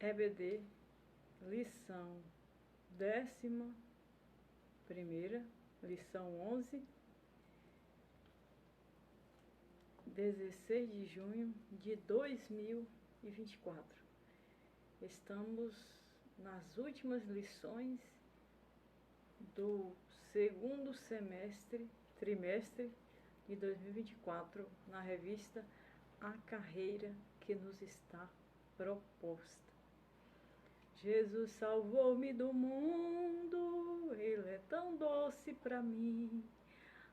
EBD, lição 11ª, lição 11, 16 de junho de 2024. Estamos nas últimas lições do segundo trimestre de 2024, na revista A Carreira que nos está proposta. Jesus salvou-me do mundo, Ele é tão doce para mim.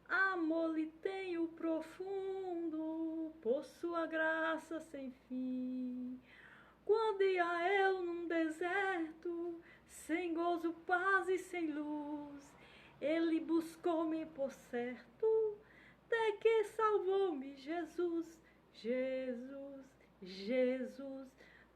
Amor lhe tenho profundo, por sua graça sem fim. Quando ia eu num deserto, sem gozo, paz e sem luz, Ele buscou-me por certo, até que salvou-me Jesus. Jesus, Jesus,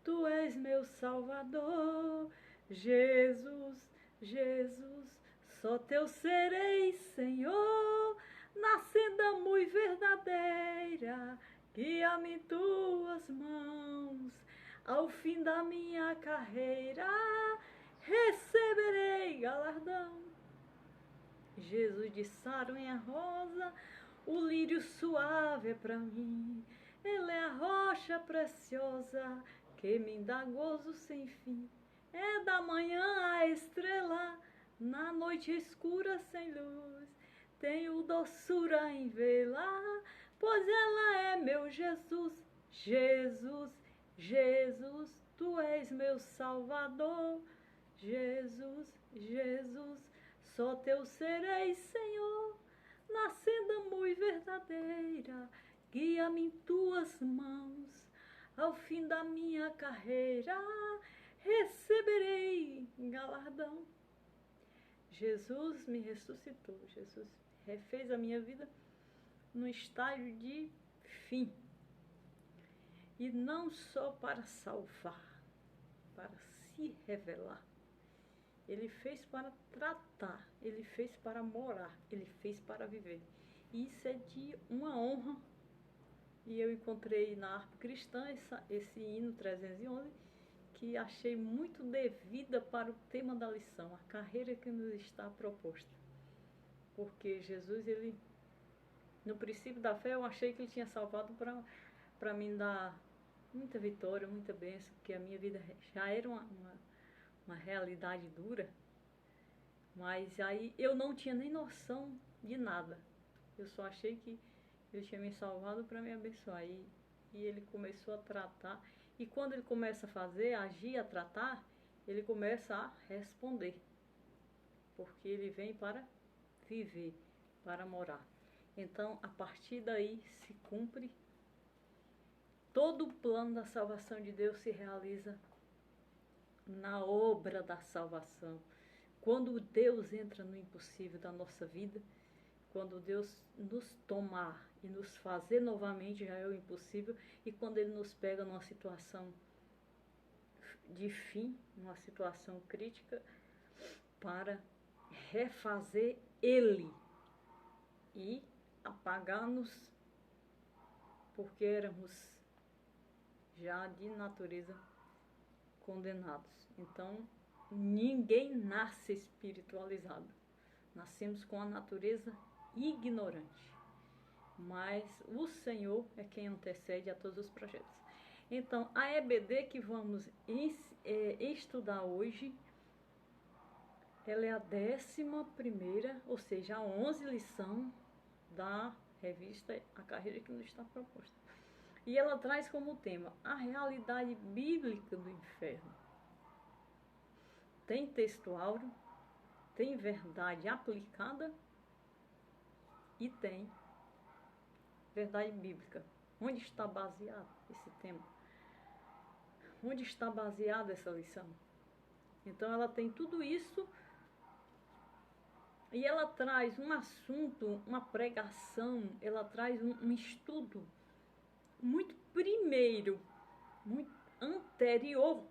Tu és meu Salvador. Jesus, Jesus, só Teu serei, Senhor, na senda muito verdadeira, guia-me em Tuas mãos. Ao fim da minha carreira, receberei galardão. Jesus de saronha rosa, o lírio suave é para mim. Ele é a rocha preciosa que me dá gozo sem fim. É da manhã a estrela, na noite escura sem luz. Tenho doçura em vê-la, pois ela é meu Jesus. Jesus, Jesus, Tu és meu Salvador. Jesus, Jesus, só Teu serei, Senhor, na senda muito verdadeira, guia-me em Tuas mãos. Ao fim da minha carreira, receberei galardão. Jesus me ressuscitou, Jesus refez a minha vida no estágio de fim. E não só para salvar, para se revelar. Ele fez para tratar, Ele fez para morar, Ele fez para viver. E isso é de uma honra. E eu encontrei na harpa cristã esse hino 311, que achei muito devida para o tema da lição, a carreira que nos está proposta. Porque Jesus, Ele, no princípio da fé, eu achei que Ele tinha salvado para me dar muita vitória, muita bênção, porque a minha vida já era uma realidade dura, mas aí eu não tinha nem noção de nada. Eu só achei que Ele tinha me salvado para me abençoar. E Ele começou a tratar. E quando Ele começa a fazer, a agir, a tratar, Ele começa a responder. Porque Ele vem para viver, para morar. Então, a partir daí se cumpre. Todo o plano da salvação de Deus se realiza na obra da salvação. Quando Deus entra no impossível da nossa vida, quando Deus nos tomar e nos fazer novamente, já é o impossível. E quando Ele nos pega numa situação de fim, numa situação crítica, para refazer Ele e apagar-nos, porque éramos já de natureza condenados. Então, ninguém nasce espiritualizado. Nascemos com a natureza ignorante. Mas o Senhor é quem antecede a todos os projetos. Então, a EBD que vamos estudar hoje, ela é a 11ª, ou seja, a 11 lição da revista A Carreira que nos está proposta. E ela traz como tema a realidade bíblica do inferno. Tem texto áureo, tem verdade aplicada e tem verdade bíblica. Onde está baseado esse tema? Onde está baseada essa lição? Então ela tem tudo isso e ela traz um assunto, uma pregação, ela traz um estudo muito primeiro, muito anterior.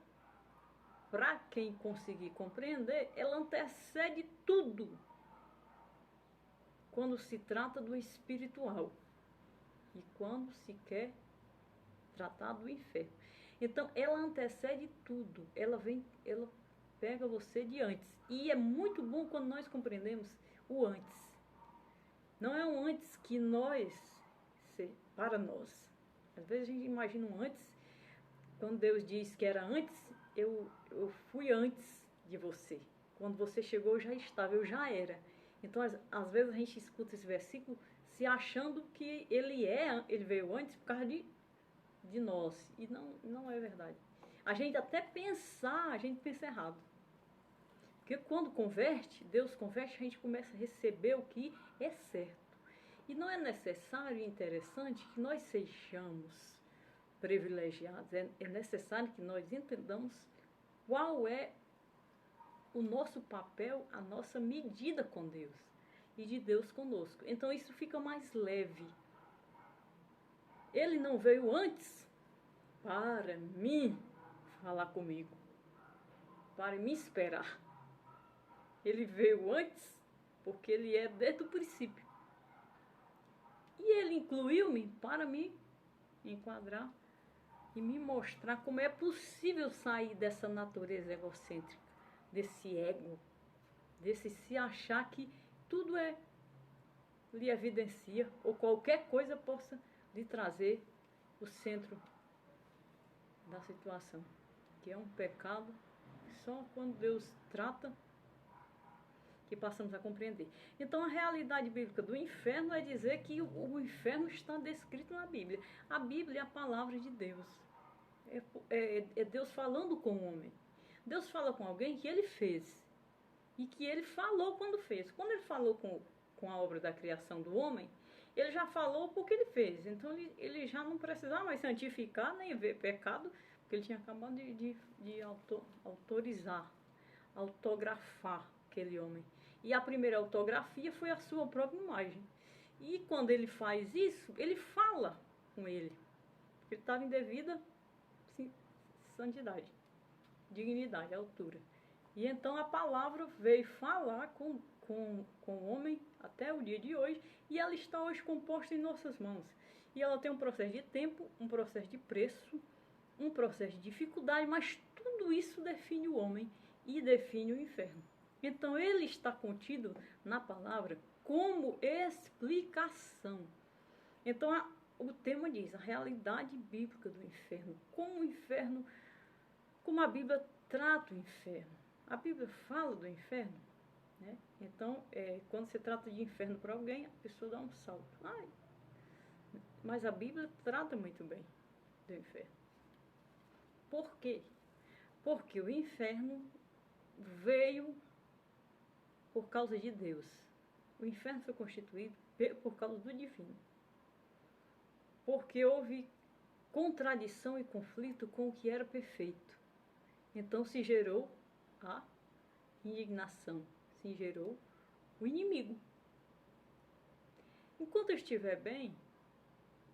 Para quem conseguir compreender, ela antecede tudo quando se trata do espiritual e quando se quer tratar do inferno. Então, ela antecede tudo. Ela pega você de antes. E é muito bom quando nós compreendemos o antes. Não é um antes que para nós. Às vezes a gente imagina um antes, quando Deus diz que era antes, eu fui antes de você. Quando você chegou, eu já estava, eu já era. Então, às vezes a gente escuta esse versículo se achando que ele veio antes por causa de nós. E não é verdade. A gente pensa errado. Porque quando Deus converte, a gente começa a receber o que é certo. E não é necessário e interessante que nós sejamos privilegiados. É necessário que nós entendamos qual é o nosso papel, a nossa medida com Deus e de Deus conosco. Então isso fica mais leve. Ele não veio antes para mim falar comigo, para me esperar. Ele veio antes porque ele é desde o princípio. E ele incluiu-me para me enquadrar e me mostrar como é possível sair dessa natureza egocêntrica, desse ego, desse se achar que tudo lhe evidencia ou qualquer coisa possa lhe trazer o centro da situação, que é um pecado que só quando Deus trata que passamos a compreender. Então, a realidade bíblica do inferno é dizer que o inferno está descrito na Bíblia. A Bíblia é a palavra de Deus. É Deus falando com o homem. Deus fala com alguém que ele fez e que ele falou quando fez. Quando ele falou com a obra da criação do homem, ele já falou porque ele fez. Então, ele já não precisava mais santificar nem ver pecado, porque ele tinha acabado de autografar aquele homem. E a primeira autografia foi a sua própria imagem. E quando ele faz isso, ele fala com ele. Ele estava em devida santidade, dignidade, altura. E então a palavra veio falar com o homem até o dia de hoje, e ela está hoje composta em nossas mãos. E ela tem um processo de tempo, um processo de preço, um processo de dificuldade, mas tudo isso define o homem e define o inferno. Então ele está contido na palavra como explicação. Então o tema diz a realidade bíblica do inferno, como a Bíblia trata o inferno. A Bíblia fala do inferno, né? Então, quando se trata de inferno para alguém, a pessoa dá um salto. Mas a Bíblia trata muito bem do inferno. Por quê? Porque o inferno veio por causa de Deus. O inferno foi constituído por causa do divino. Porque houve contradição e conflito com o que era perfeito. Então se gerou a indignação, se gerou o inimigo. Enquanto eu estiver bem,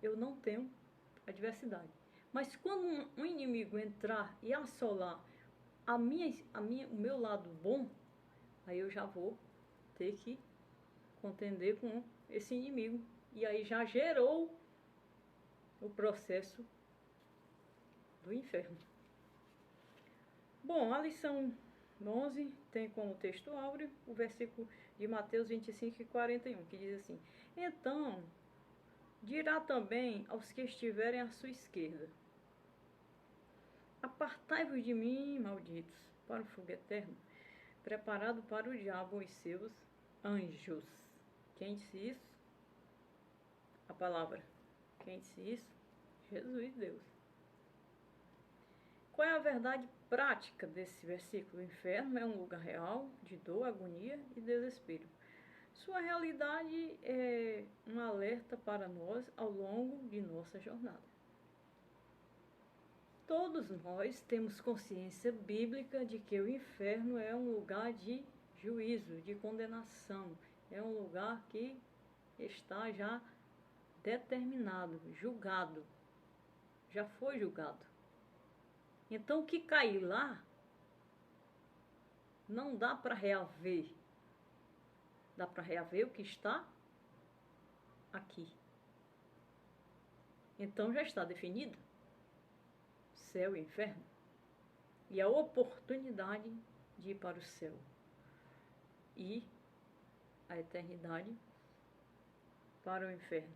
eu não tenho adversidade. Mas quando um inimigo entrar e assolar o meu lado bom, aí eu já vou ter que contender com esse inimigo. E aí já gerou o processo do inferno. Bom, a lição 11 tem como texto áureo o versículo de Mateus 25 e 41, que diz assim: Então dirá também aos que estiverem à sua esquerda: Apartai-vos de mim, malditos, para o fogo eterno, preparado para o diabo e seus anjos. Quem disse isso? A palavra. Quem disse isso? Jesus, Deus. Qual é a verdade prática desse versículo? O inferno é um lugar real de dor, agonia e desespero. Sua realidade é um alerta para nós ao longo de nossa jornada. Todos nós temos consciência bíblica de que o inferno é um lugar de juízo, de condenação. É um lugar que está já determinado, julgado. Já foi julgado. Então, o que cair lá não dá para reaver. Dá para reaver o que está aqui. Então, já está definido. céu e inferno, e a oportunidade de ir para o céu e a eternidade para o inferno.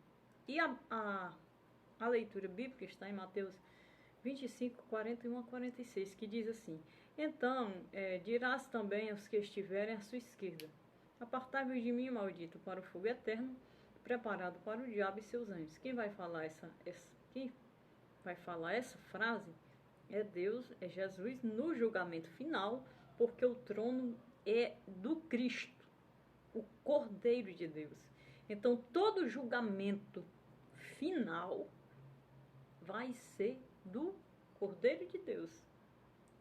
E a leitura bíblica está em Mateus 25, 41 a 46, que diz assim: Então dirás também aos que estiverem à sua esquerda: Apartai-vos de mim, maldito, para o fogo eterno, preparado para o diabo e seus anjos. Quem vai falar essa frase é Deus, é Jesus, no julgamento final, porque o trono é do Cristo, o Cordeiro de Deus. Então, todo julgamento final vai ser do Cordeiro de Deus,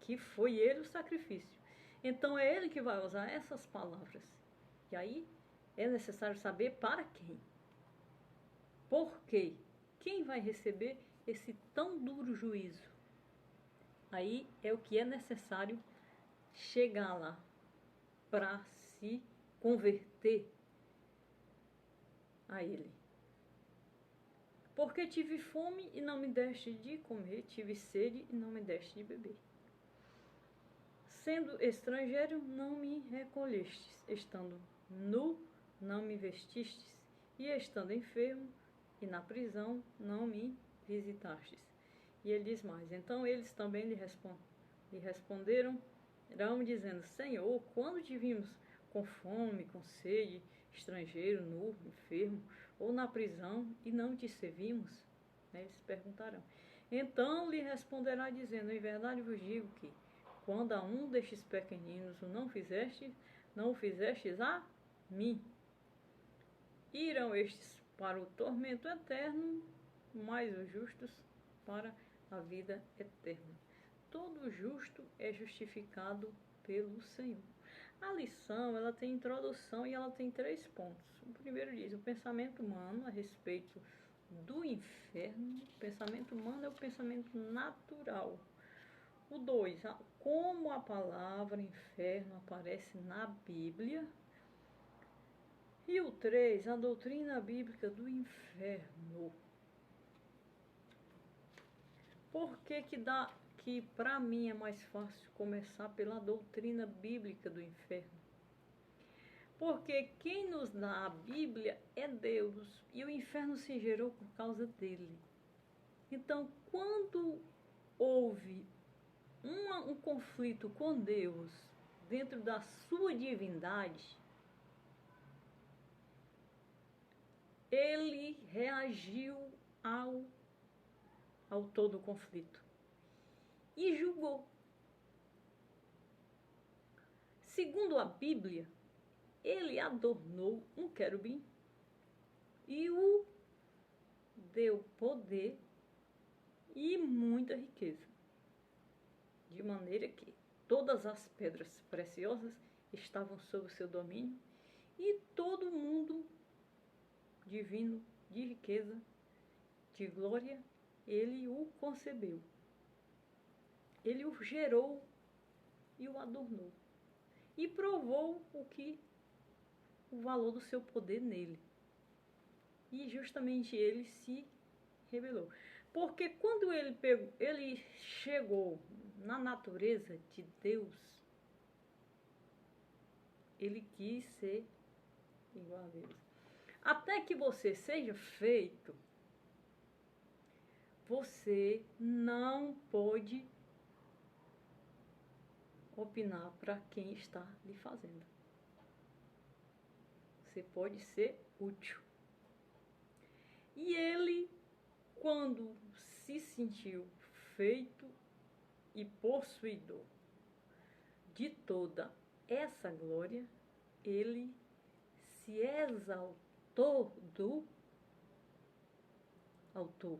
que foi ele o sacrifício. Então, é ele que vai usar essas palavras. E aí, é necessário saber para quem. Por quê? Quem vai receber esse tão duro juízo? Aí é o que é necessário chegar lá para se converter a ele. Porque tive fome e não me deste de comer, tive sede e não me deste de beber. Sendo estrangeiro, não me recolhestes, estando nu, não me vestistes, e estando enfermo e na prisão, não me visitastes. E ele diz mais: Então eles também lhe responderam, dizendo: Senhor, quando te vimos com fome, com sede, estrangeiro, nu, enfermo, ou na prisão, e não te servimos? Eles perguntarão. Então lhe responderá, dizendo: Em verdade vos digo que, quando a um destes pequeninos o não o fizestes a mim. Irão estes para o tormento eterno, mas os justos para a vida eterna. Todo justo é justificado pelo Senhor. A lição, ela tem introdução e ela tem 3 pontos. O primeiro diz: o pensamento humano a respeito do inferno. O pensamento humano é o pensamento natural. O 2, como a palavra inferno aparece na Bíblia. E o 3, a doutrina bíblica do inferno. Por que para mim é mais fácil começar pela doutrina bíblica do inferno? Porque quem nos dá a Bíblia é Deus, e o inferno se gerou por causa dele. Então, quando houve um conflito com Deus dentro da sua divindade, ele reagiu ao todo o conflito e julgou. Segundo a Bíblia, ele adornou um querubim e o deu poder e muita riqueza, de maneira que todas as pedras preciosas estavam sob o seu domínio e todo mundo divino de riqueza, de glória, ele o concebeu. Ele o gerou e o adornou. E provou o valor do seu poder nele. E justamente ele se rebelou. Porque quando ele chegou na natureza de Deus, ele quis ser igual a Deus. Até que você seja feito, você não pode opinar para quem está lhe fazendo. Você pode ser útil. E ele, quando se sentiu feito e possuidor de toda essa glória, ele se exaltou do autor,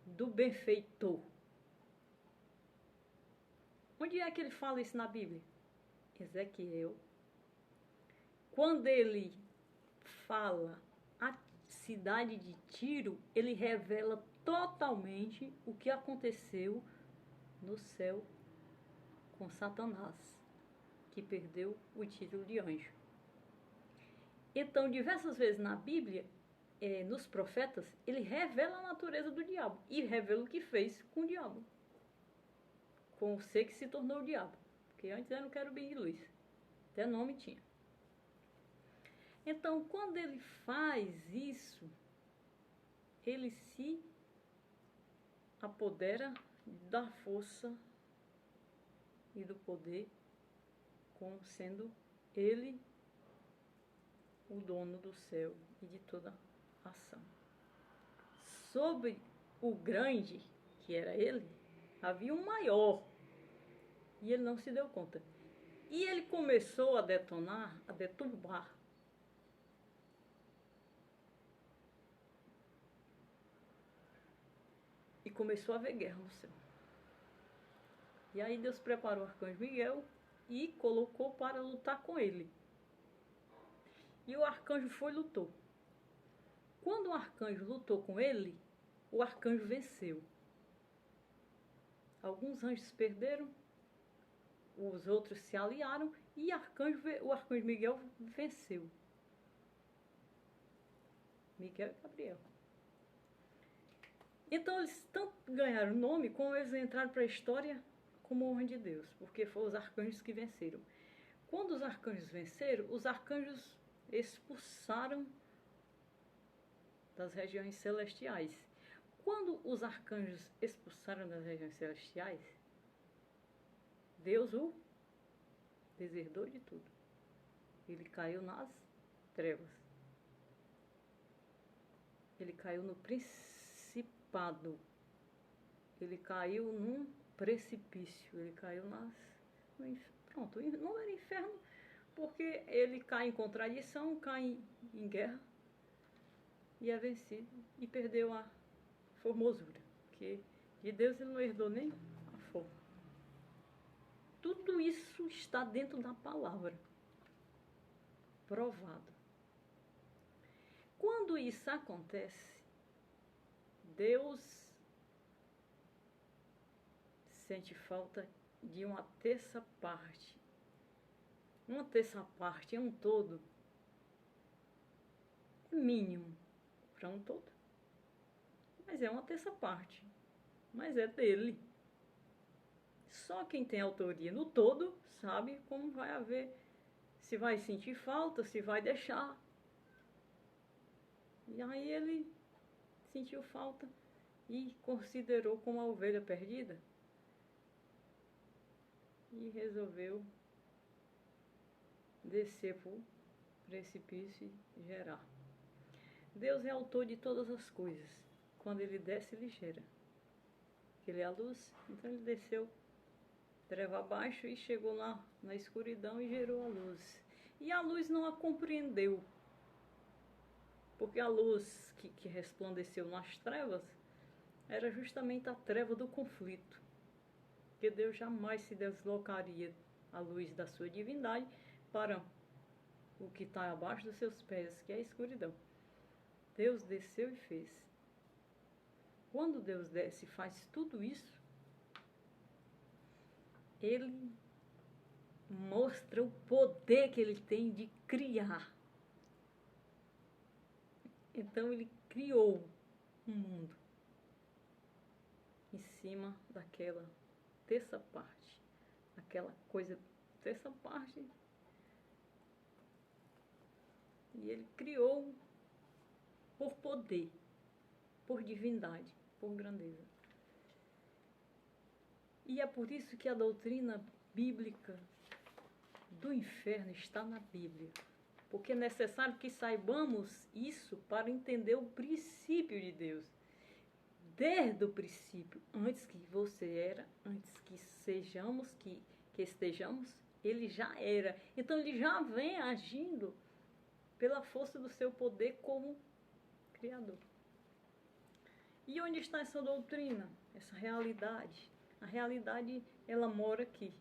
do benfeitor. Onde é que ele fala isso na Bíblia? Ezequiel. Quando ele fala a cidade de Tiro, ele revela totalmente o que aconteceu no céu com Satanás, que perdeu o título de anjo. Então, diversas vezes na Bíblia, nos profetas, ele revela a natureza do diabo e revela o que fez com o diabo, com o ser que se tornou o diabo, porque antes era um querubim de luz, até nome tinha. Então, quando ele faz isso, ele se apodera da força e do poder, como sendo ele o dono do céu e de toda ação. Sobre o grande, que era ele, havia um maior, e ele não se deu conta. E ele começou a detonar, a deturbar. E começou a haver guerra no céu. E aí Deus preparou o arcanjo Miguel e colocou para lutar com ele. E o arcanjo foi e lutou. Quando o arcanjo lutou com ele, o arcanjo venceu. Alguns anjos perderam, os outros se aliaram e o arcanjo Miguel venceu. Miguel e Gabriel. Então eles tanto ganharam o nome como eles entraram para a história como honra de Deus, porque foram os arcanjos que venceram. Quando os arcanjos venceram, os arcanjos expulsaram das regiões celestiais. Quando os arcanjos expulsaram das regiões celestiais, Deus o deserdou de tudo. Ele caiu nas trevas. Ele caiu no principado. Ele caiu num precipício. Ele caiu pronto, não era inferno, porque ele cai em contradição, cai em guerra e é vencido e perdeu a formosura, porque de Deus ele não herdou nem a forma. Tudo isso está dentro da palavra, provado. Quando isso acontece, Deus sente falta de uma terça parte. Uma terça parte é um todo, é mínimo para um todo, mas é uma terça parte, mas é dele. Só quem tem autoria no todo sabe como vai haver, se vai sentir falta, se vai deixar. E aí ele sentiu falta e considerou como a ovelha perdida e resolveu descer para o precipício e gerar. Deus é autor de todas as coisas. Quando ele desce, ele gera. Ele é a luz, então ele desceu treva abaixo e chegou lá na escuridão e gerou a luz. E a luz não a compreendeu, porque a luz que resplandeceu nas trevas era justamente a treva do conflito. Porque Deus jamais se deslocaria a luz da sua divindade para o que está abaixo dos seus pés, que é a escuridão. Deus desceu e fez. Quando Deus desce e faz tudo isso, ele mostra o poder que ele tem de criar. Então ele criou um mundo em cima daquela terça parte, aquela coisa, terça parte. E ele criou por poder, por divindade, por grandeza. E é por isso que a doutrina bíblica do inferno está na Bíblia. Porque é necessário que saibamos isso para entender o princípio de Deus. Desde o princípio, antes que você era, antes que sejamos, que estejamos, ele já era. Então ele já vem agindo pela força do seu poder como Criador. E onde está essa doutrina? Essa realidade? A realidade, ela mora aqui.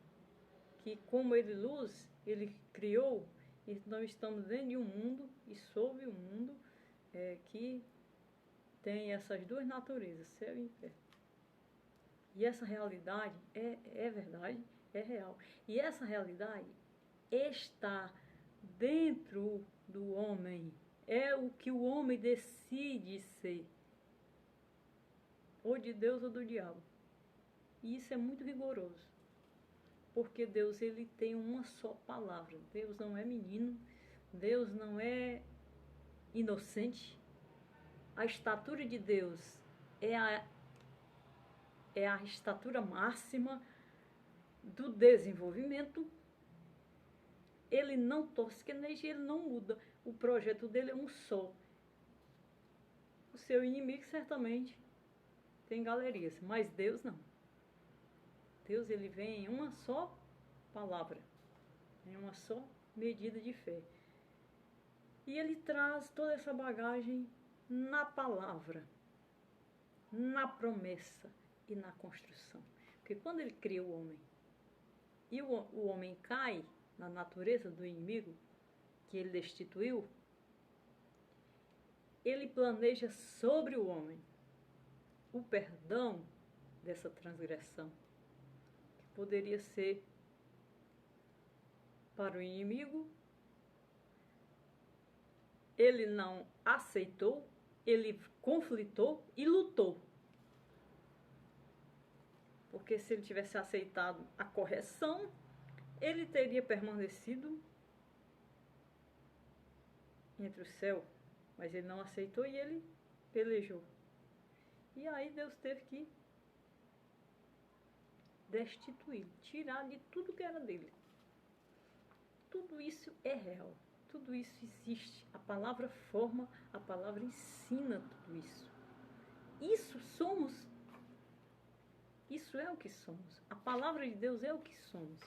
Que como ele luz, ele criou, e nós estamos dentro de um mundo e sobre o mundo que tem essas duas naturezas, céu e inferno. E essa realidade é verdade, é real. E essa realidade está dentro do homem, é o que o homem decide ser, ou de Deus ou do diabo. E isso é muito rigoroso, porque Deus, ele tem uma só palavra. Deus não é menino, Deus não é inocente. A estatura de Deus é a estatura máxima do desenvolvimento. Ele não tosqueneja, ele não muda. O projeto dele é um só. O seu inimigo certamente tem galerias, mas Deus não. Deus, ele vem em uma só palavra, em uma só medida de fé. E ele traz toda essa bagagem na palavra, na promessa e na construção. Porque quando ele cria o homem e o homem cai na natureza do inimigo que ele destituiu, ele planeja sobre o homem o perdão dessa transgressão, que poderia ser para o inimigo. Ele não aceitou, ele conflitou e lutou. Porque se ele tivesse aceitado a correção, ele teria permanecido entre o céu. Mas ele não aceitou e ele pelejou. E aí Deus teve que destituir, tirar de tudo que era dele. Tudo isso é real. Tudo isso existe. A palavra forma, a palavra ensina tudo isso. Isso somos. Isso é o que somos. A palavra de Deus é o que somos.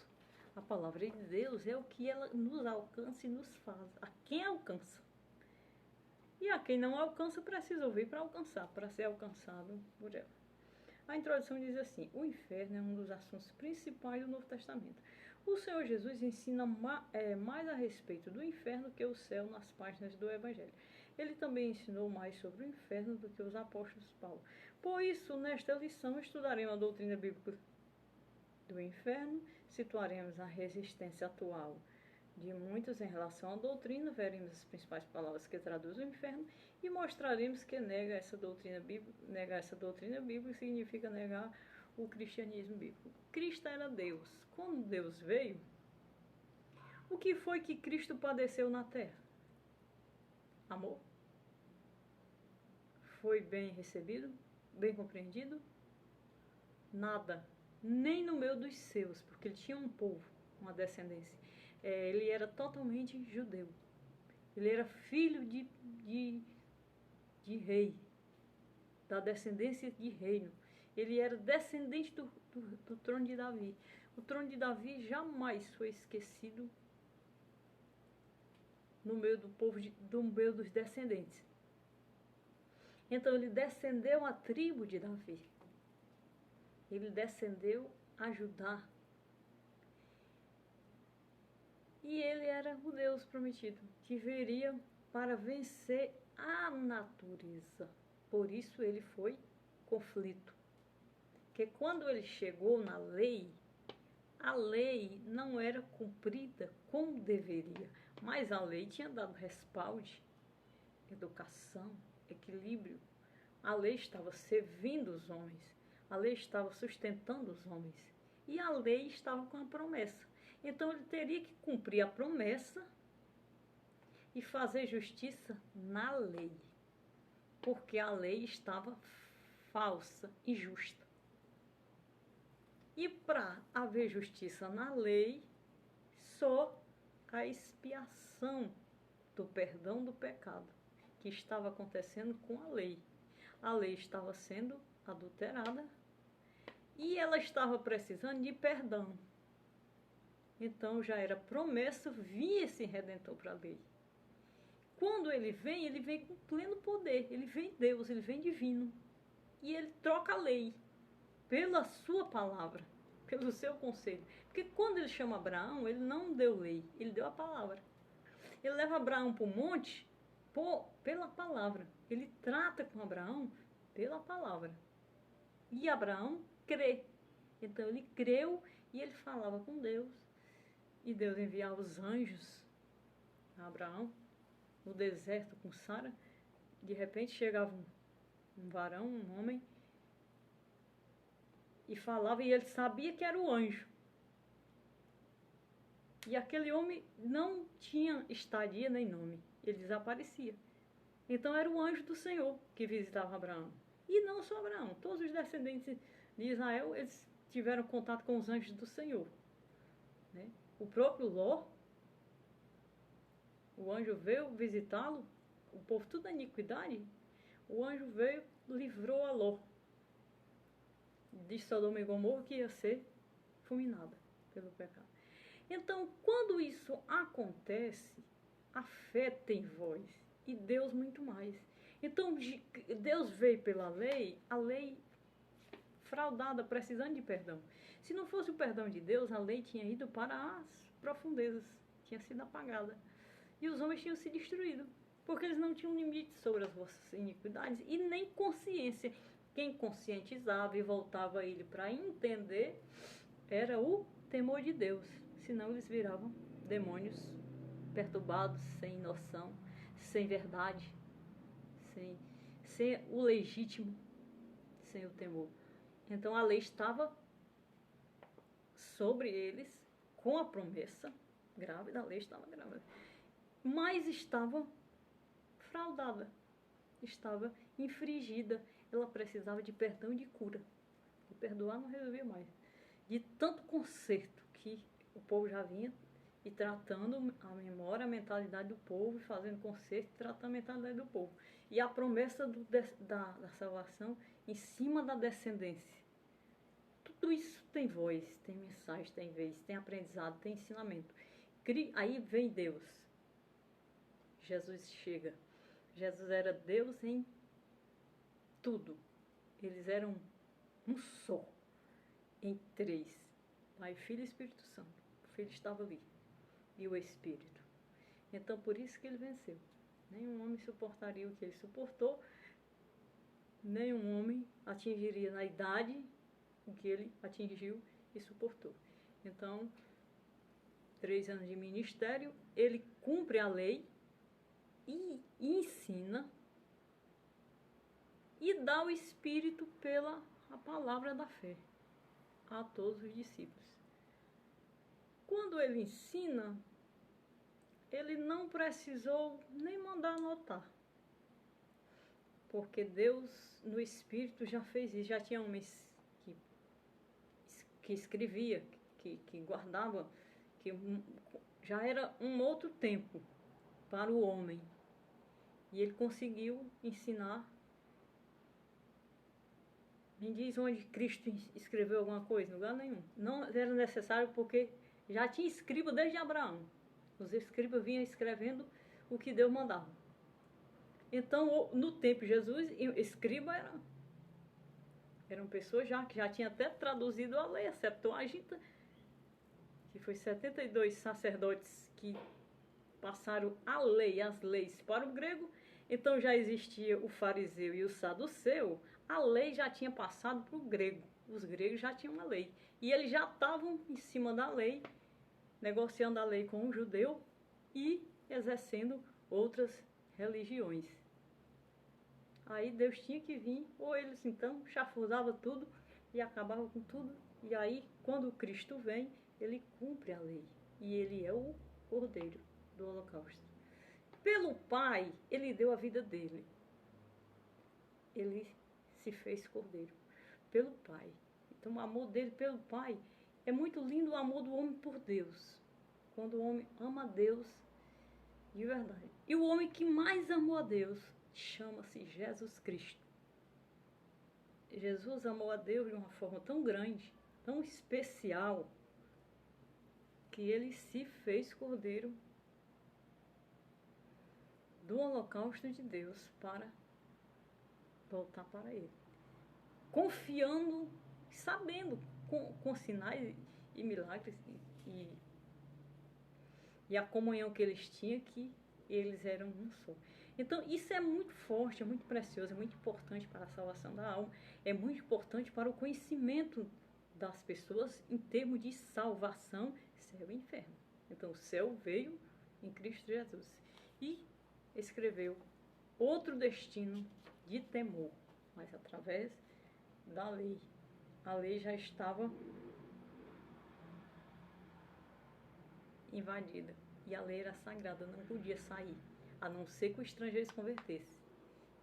A palavra de Deus é o que ela nos alcança e nos faz. A quem alcança. E a quem não alcança precisa ouvir para alcançar, para ser alcançado por ela. A introdução diz assim: o inferno é um dos assuntos principais do Novo Testamento. O Senhor Jesus ensina mais a respeito do inferno que o céu nas páginas do Evangelho. Ele também ensinou mais sobre o inferno do que os apóstolos Paulo. Por isso, nesta lição, estudaremos a doutrina bíblica do inferno, situaremos a resistência atual de muitos em relação à doutrina, veremos as principais palavras que traduzem o inferno e mostraremos que negar essa doutrina bíblica significa negar o cristianismo bíblico. Cristo era Deus. Quando Deus veio, o que foi que Cristo padeceu na terra? Amor? Foi bem recebido? Bem compreendido? Nada. Nem no meio dos seus, porque ele tinha um povo, uma descendência. Ele era totalmente judeu. Ele era filho de rei, da descendência de reino. Ele era descendente do trono de Davi. O trono de Davi jamais foi esquecido no meio do povo, no meio dos descendentes. Então ele descendeu a tribo de Davi. Ele descendeu a Judá. E ele era o Deus prometido, que viria para vencer a natureza. Por isso ele foi conflito. Porque quando ele chegou na lei, a lei não era cumprida como deveria. Mas a lei tinha dado respaldo, educação, equilíbrio. A lei estava servindo os homens. A lei estava sustentando os homens. E a lei estava com a promessa. Então ele teria que cumprir a promessa e fazer justiça na lei. Porque a lei estava falsa e justa. E para haver justiça na lei, só a expiação do perdão do pecado que estava acontecendo com a lei. A lei estava sendo adulterada e ela estava precisando de perdão. Então já era promessa vir esse Redentor para a lei. Quando ele vem com pleno poder. Ele vem Deus, ele vem divino. E ele troca a lei pela sua palavra, pelo seu conselho. Porque quando ele chama Abraão, ele não deu lei, ele deu a palavra. Ele leva Abraão para o monte pela palavra. Ele trata com Abraão pela palavra. E Abraão crê. Então ele creu e ele falava com Deus. E Deus enviava os anjos a Abraão no deserto com Sara, de repente chegava um varão, um homem, e falava, e ele sabia que era o anjo. E aquele homem não tinha estadia nem nome, ele desaparecia. Então era o anjo do Senhor que visitava Abraão. E não só Abraão, todos os descendentes de Israel, eles tiveram contato com os anjos do Senhor. Né? O próprio Ló, o anjo veio visitá-lo, o povo tudo na iniquidade, o anjo veio, livrou a Ló de Sodoma e Gomorra, que ia ser fulminada pelo pecado. Então, quando isso acontece, a fé tem voz e Deus muito mais. Então, Deus veio pela lei, a lei fraudada, precisando de perdão. Se não fosse o perdão de Deus, a lei tinha ido para as profundezas, tinha sido apagada. E os homens tinham se destruído, porque eles não tinham limite sobre as vossas iniquidades e nem consciência. Quem conscientizava e voltava a ele para entender era o temor de Deus. Senão eles viravam demônios perturbados, sem noção, sem verdade, sem o legítimo, sem o temor. Então a lei estava sobre eles, com a promessa grávida, a lei estava grávida, mas estava fraudada, estava infringida. Ela precisava de perdão e de cura. E perdoar não resolvia mais. De tanto conserto que o povo já vinha e tratando a memória, a mentalidade do povo, fazendo conserto e tratando a mentalidade do povo. E a promessa da salvação em cima da descendência. Tudo isso tem voz, tem mensagem, tem vez, tem aprendizado, tem ensinamento. Aí vem Deus. Jesus chega. Jesus era Deus em tudo. Eles eram um só, em três. Pai, Filho e Espírito Santo. O Filho estava ali. E o Espírito. Então, por isso que ele venceu. Nenhum homem suportaria o que ele suportou. Nenhum homem atingiria na idade o que ele atingiu e suportou. Então, 3 anos de ministério, ele cumpre a lei e ensina e dá o Espírito pela a palavra da fé a todos os discípulos. Quando ele ensina, ele não precisou nem mandar anotar, porque Deus no Espírito já fez isso. Já tinha homens que escrevia, que guardava, que já era um outro tempo para o homem. E ele conseguiu ensinar. Me diz onde Cristo escreveu alguma coisa, em lugar nenhum. Não era necessário, porque já tinha escriba desde Abraão. Os escribas vinham escrevendo o que Deus mandava. Então, no tempo de Jesus, escriba eram pessoas que já tinham até traduzido a lei, a Septuaginta, que foi 72 sacerdotes que passaram a lei, as leis para o grego. Então já existia o fariseu e o saduceu. A lei já tinha passado para o grego. Os gregos já tinham a lei. E eles já estavam em cima da lei, negociando a lei com o judeu e exercendo outras religiões. Aí Deus tinha que vir, ou eles então chafurdava tudo e acabava com tudo. E aí, quando Cristo vem, ele cumpre a lei. E ele é o Cordeiro do Holocausto. Pelo Pai, ele deu a vida dele. Ele se fez Cordeiro. Pelo Pai. Então, o amor dele pelo Pai é muito lindo, o amor do homem por Deus. Quando o homem ama a Deus de verdade. E o homem que mais amou a Deus chama-se Jesus Cristo. Jesus amou a Deus de uma forma tão grande, tão especial, que ele se fez Cordeiro do holocausto de Deus para voltar para ele. Confiando, sabendo, com sinais e milagres e a comunhão que eles tinham, que eles eram um só. Então, isso é muito forte, é muito precioso, é muito importante para a salvação da alma, é muito importante para o conhecimento das pessoas em termos de salvação, céu e inferno. Então, o céu veio em Cristo Jesus. E escreveu outro destino de temor, mas através da lei. A lei já estava invadida e a lei era sagrada, não podia sair, a não ser que o estrangeiro se convertesse.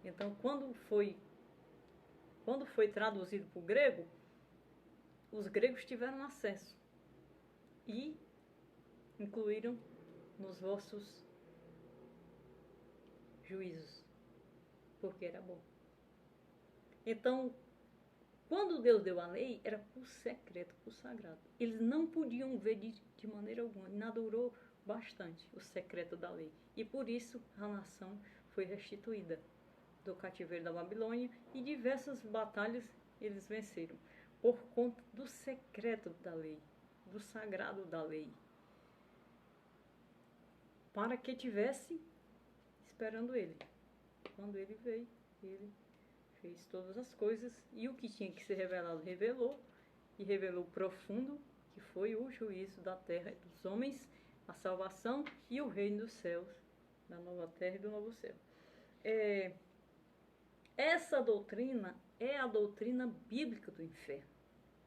Então, quando foi traduzido para o grego, os gregos tiveram acesso e incluíram nos vossos juízos, porque era bom. Então, quando Deus deu a lei, era por secreto, por sagrado. Eles não podiam ver de maneira alguma. Inaugurou bastante o secreto da lei. E por isso a nação foi restituída do cativeiro da Babilônia e diversas batalhas eles venceram. Por conta do secreto da lei, do sagrado da lei. Para que tivesse esperando ele. Quando ele veio, ele fez todas as coisas e o que tinha que ser revelado, revelou, e revelou profundo, que foi o juízo da terra e dos homens, a salvação e o reino dos céus, da nova terra e do novo céu. Essa doutrina é a doutrina bíblica do inferno.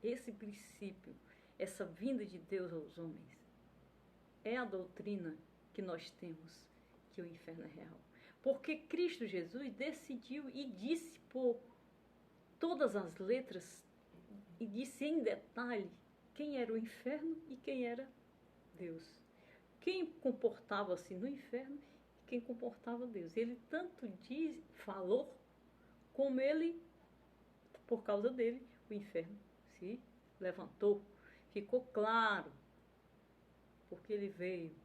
Esse princípio, essa vinda de Deus aos homens, é a doutrina que nós temos, que o inferno é real. Porque Cristo Jesus decidiu e disse por todas as letras, e disse em detalhe quem era o inferno e quem era Deus. Quem comportava-se no inferno e quem comportava Deus. Ele tanto falou, como ele, por causa dele, o inferno se levantou. Ficou claro, porque ele veio.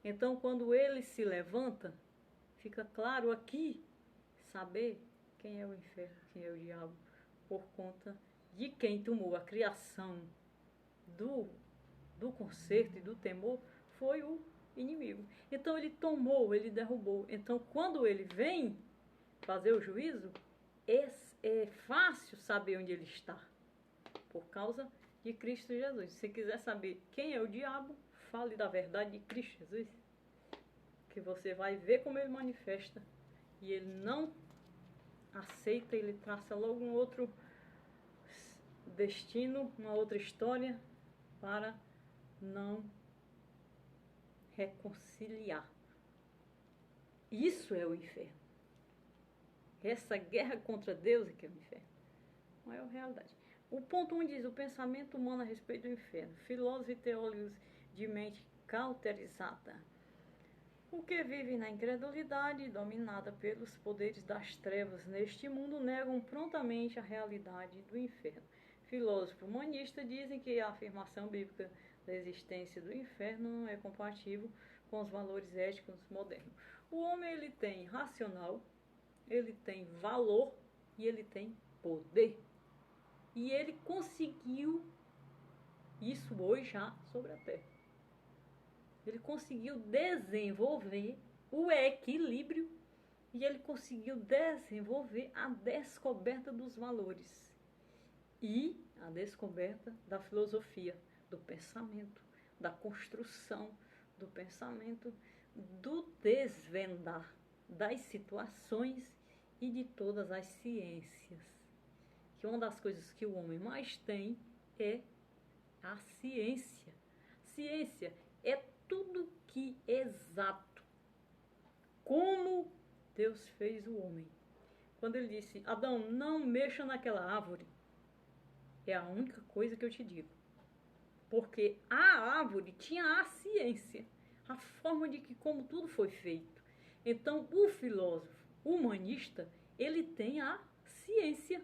Então, quando ele se levanta, fica claro aqui saber quem é o inferno, quem é o diabo, por conta de quem tomou a criação do conserto e do temor, foi o inimigo. Então ele tomou, ele derrubou. Então quando ele vem fazer o juízo, é fácil saber onde ele está, por causa de Cristo Jesus. Se você quiser saber quem é o diabo, fale da verdade de Cristo Jesus, que você vai ver como ele manifesta. E ele não aceita, ele traça logo um outro destino, uma outra história, para não reconciliar. Isso é o inferno. Essa guerra contra Deus é que é o inferno. Não é a realidade. O ponto 1 diz: o pensamento humano a respeito do inferno. Filósofos e teólogos de mente cauterizada. O que vive na incredulidade, dominada pelos poderes das trevas neste mundo, negam prontamente a realidade do inferno. Filósofos humanistas dizem que a afirmação bíblica da existência do inferno não é compatível com os valores éticos modernos. O homem, ele tem racional, ele tem valor e ele tem poder. E ele conseguiu isso hoje já sobre a Terra. Ele conseguiu desenvolver o equilíbrio e ele conseguiu desenvolver a descoberta dos valores e a descoberta da filosofia, do pensamento, da construção do pensamento, do desvendar das situações e de todas as ciências. Que uma das coisas que o homem mais tem é a ciência. Ciência é tudo que é exato. Como Deus fez o homem. Quando ele disse: Adão, não mexa naquela árvore, é a única coisa que eu te digo. Porque a árvore tinha a ciência, a forma de que como tudo foi feito. Então, o filósofo humanista, ele tem a ciência,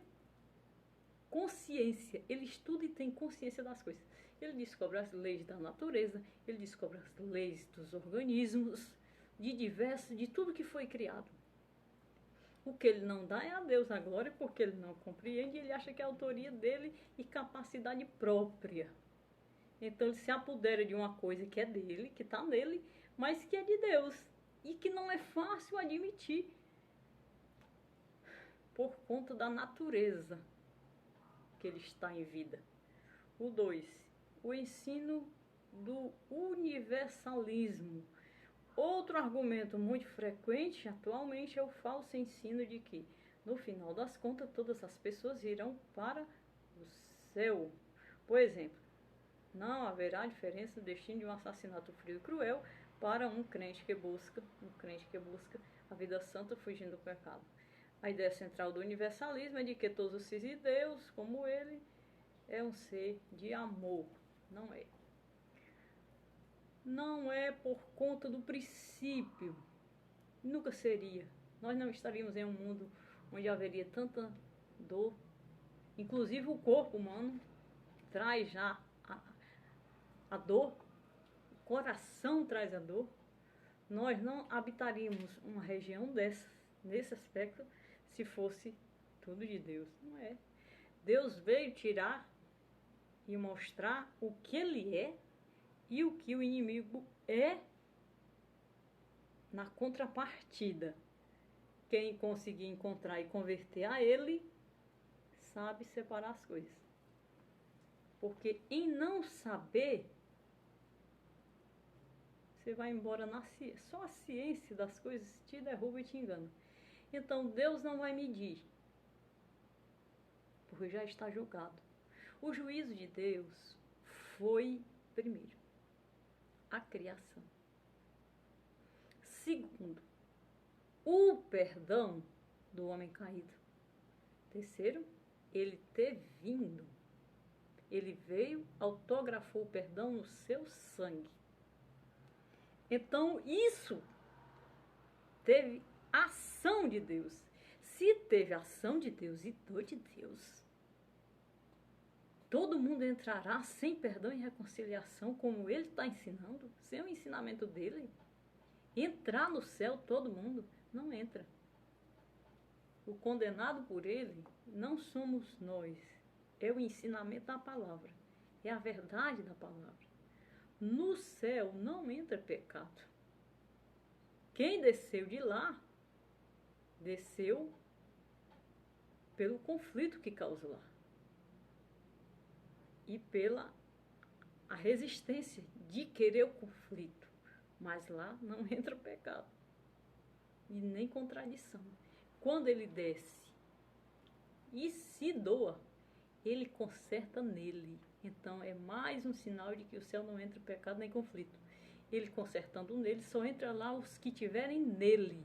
consciência. Ele estuda e tem consciência das coisas. Ele descobre as leis da natureza, ele descobre as leis dos organismos, de tudo que foi criado. O que ele não dá é a Deus a glória, porque ele não compreende, ele acha que é a autoria dele e capacidade própria. Então ele se apodera de uma coisa que é dele, que está nele, mas que é de Deus. E que não é fácil admitir, por conta da natureza que ele está em vida. O 2. O ensino do universalismo. Outro argumento muito frequente atualmente é o falso ensino de que, no final das contas, todas as pessoas irão para o céu. Por exemplo, não haverá diferença no destino de um assassinato frio e cruel para um crente que busca a vida santa fugindo do pecado. A ideia central do universalismo é de que todos os filhos de Deus, como ele, é um ser de amor. Não é. Não é por conta do princípio. Nunca seria. Nós não estaríamos em um mundo onde haveria tanta dor. Inclusive o corpo humano traz já a dor. O coração traz a dor. Nós não habitaríamos uma região nesse aspecto se fosse tudo de Deus. Não é. Deus veio tirar e mostrar o que ele é e o que o inimigo é na contrapartida. Quem conseguir encontrar e converter a ele, sabe separar as coisas. Porque em não saber, você vai embora na ciência. Só a ciência das coisas te derruba e te engana. Então Deus não vai medir, porque já está julgado. O juízo de Deus foi, primeiro, a criação. Segundo, o perdão do homem caído. Terceiro, ele ter vindo. Ele veio, autografou o perdão no seu sangue. Então, isso teve ação de Deus. Se teve ação de Deus e dor de Deus, todo mundo entrará sem perdão e reconciliação, como ele está ensinando, sem o ensinamento dele. Entrar no céu todo mundo não entra. O condenado por ele não somos nós. É o ensinamento da palavra. É a verdade da palavra. No céu não entra pecado. Quem desceu de lá, desceu pelo conflito que causou lá. E pela a resistência de querer o conflito. Mas lá não entra pecado. E nem contradição. Quando ele desce e se doa, ele conserta nele. Então é mais um sinal de que o céu não entra pecado nem conflito. Ele consertando nele, só entra lá os que tiverem nele.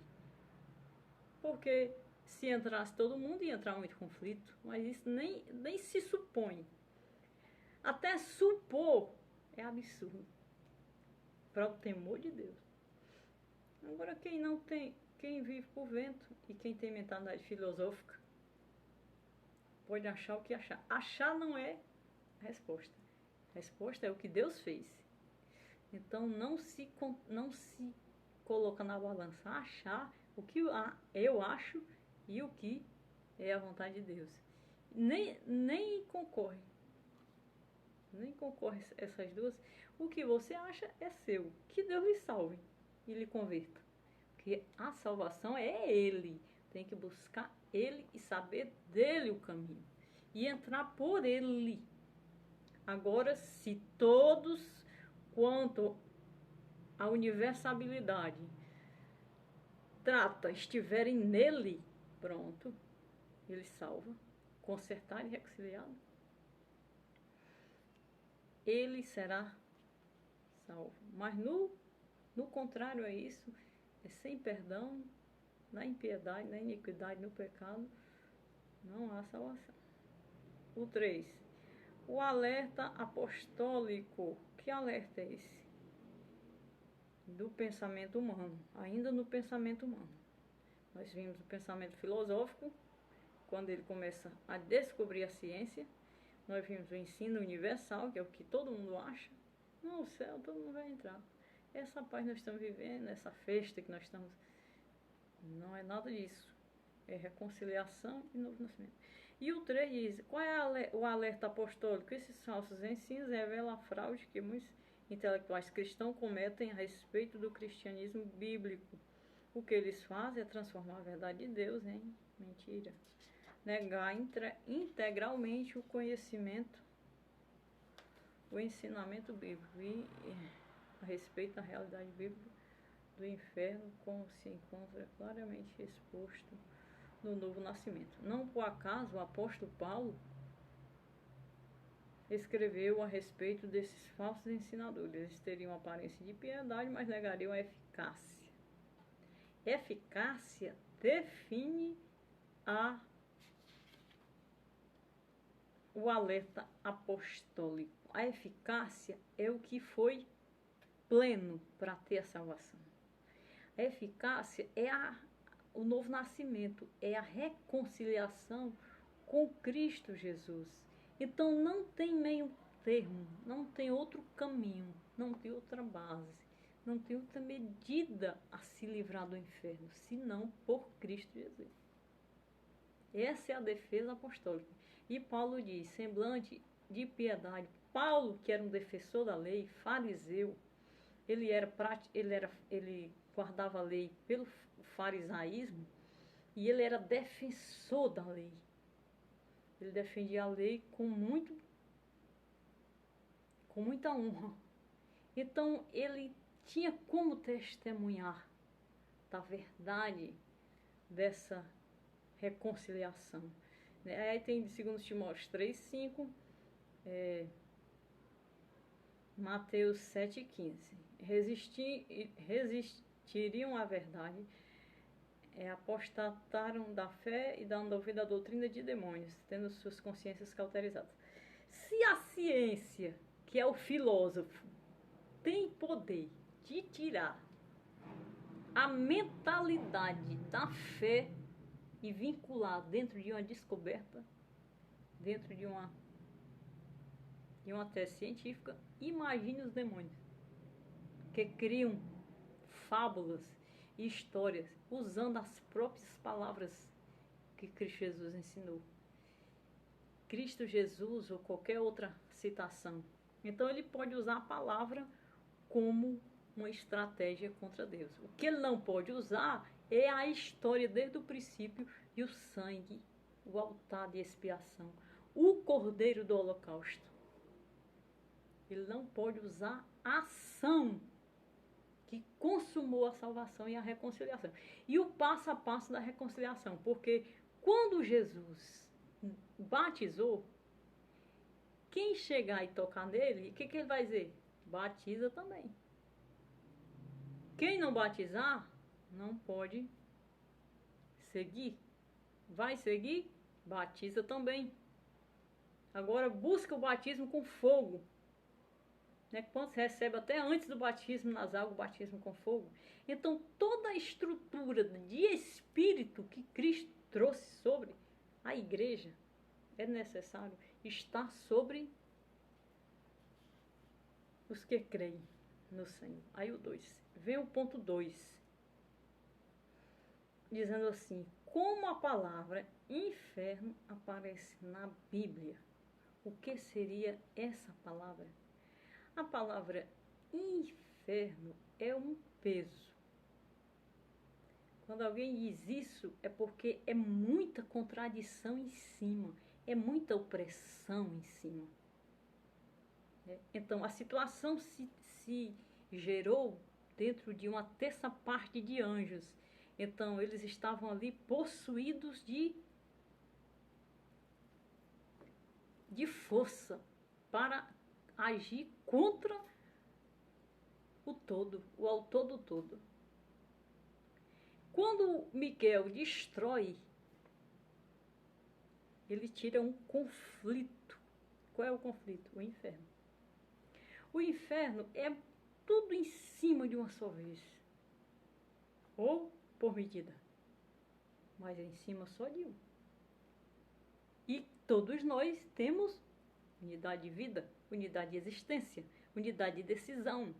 Porque se entrasse todo mundo, ia entrar muito conflito. Mas isso nem se supõe. Até supor é absurdo. Para o temor de Deus. Agora quem não tem, quem vive por vento e quem tem mentalidade filosófica, pode achar o que achar. Achar não é a resposta. A resposta é o que Deus fez. Então não se coloca na balança achar o que eu acho e o que é a vontade de Deus. Nem concorre. Nem concorre essas duas. O que você acha é seu. Que Deus lhe salve e lhe converta. Porque a salvação é Ele. Tem que buscar Ele e saber dele o caminho. E entrar por Ele. Agora, se todos, quanto a universalidade estiverem nele, pronto, Ele salva, consertado e reconciliado. Ele será salvo. Mas no contrário a isso, é sem perdão, na impiedade, na iniquidade, no pecado, não há salvação. O 3. O alerta apostólico. Que alerta é esse? Do pensamento humano. Ainda no pensamento humano. Nós vimos o pensamento filosófico, quando ele começa a descobrir a ciência. Nós vimos o ensino universal, que é o que todo mundo acha. Não, o céu todo mundo vai entrar. Essa paz nós estamos vivendo, essa festa que nós estamos... Não é nada disso. É reconciliação e novo nascimento. E o 3 diz, qual é o alerta apostólico? Esses falsos ensinos revelam a fraude que muitos intelectuais cristãos cometem a respeito do cristianismo bíblico. O que eles fazem é transformar a verdade de Deus em mentira. Negar integralmente o conhecimento, o ensinamento bíblico e a respeito da realidade bíblica do inferno, como se encontra claramente exposto no novo nascimento. Não por acaso o apóstolo Paulo escreveu a respeito desses falsos ensinadores. Eles teriam aparência de piedade, mas negariam a eficácia. Eficácia define o alerta apostólico. A eficácia é o que foi pleno para ter a salvação. A eficácia é o novo nascimento, é a reconciliação com Cristo Jesus. Então não tem meio termo, não tem outro caminho, não tem outra base, não tem outra medida a se livrar do inferno, senão por Cristo Jesus. Essa é a defesa apostólica. E Paulo diz, semblante de piedade. Paulo, que era um defensor da lei, fariseu, ele guardava a lei pelo farisaísmo e ele era defensor da lei. Ele defendia a lei com muita honra. Então ele tinha como testemunhar da verdade dessa reconciliação. Aí tem 2 Timóteo 3:5, Mateus 7:15. Resistiriam à verdade, apostataram da fé e dando ouvido à doutrina de demônios, tendo suas consciências cauterizadas. Se a ciência, que é o filósofo, tem poder de tirar a mentalidade da fé e vincular dentro de uma descoberta, dentro de uma tese científica, imagine os demônios, que criam fábulas e histórias usando as próprias palavras que Cristo Jesus ensinou. Cristo Jesus ou qualquer outra citação. Então ele pode usar a palavra como uma estratégia contra Deus. O que ele não pode usar é a história desde o princípio e o sangue, o altar de expiação, o cordeiro do holocausto. Ele não pode usar a ação que consumou a salvação e a reconciliação. E o passo a passo da reconciliação, porque quando Jesus batizou, quem chegar e tocar nele, o que ele vai dizer? Batiza também. Quem não batizar, não pode seguir. Vai seguir? Batiza também. Agora busca o batismo com fogo. Quando se recebe até antes do batismo nas águas, o batismo com fogo. Então toda a estrutura de espírito que Cristo trouxe sobre a igreja é necessário estar sobre os que creem no Senhor. Aí o 2. Vem o ponto 2. Dizendo assim, como a palavra inferno aparece na Bíblia. O que seria essa palavra? A palavra inferno é um peso. Quando alguém diz isso, é porque é muita contradição em cima, é muita opressão em cima. Então, a situação se gerou dentro de uma terça parte de anjos. Então, eles estavam ali possuídos de força para agir contra o todo, o autor do todo. Quando Miguel destrói, ele tira um conflito. Qual é o conflito? O inferno. O inferno é tudo em cima de uma só vez. Ou por medida. Mas é em cima só de um. E todos nós temos unidade de vida, unidade de existência, unidade de decisão.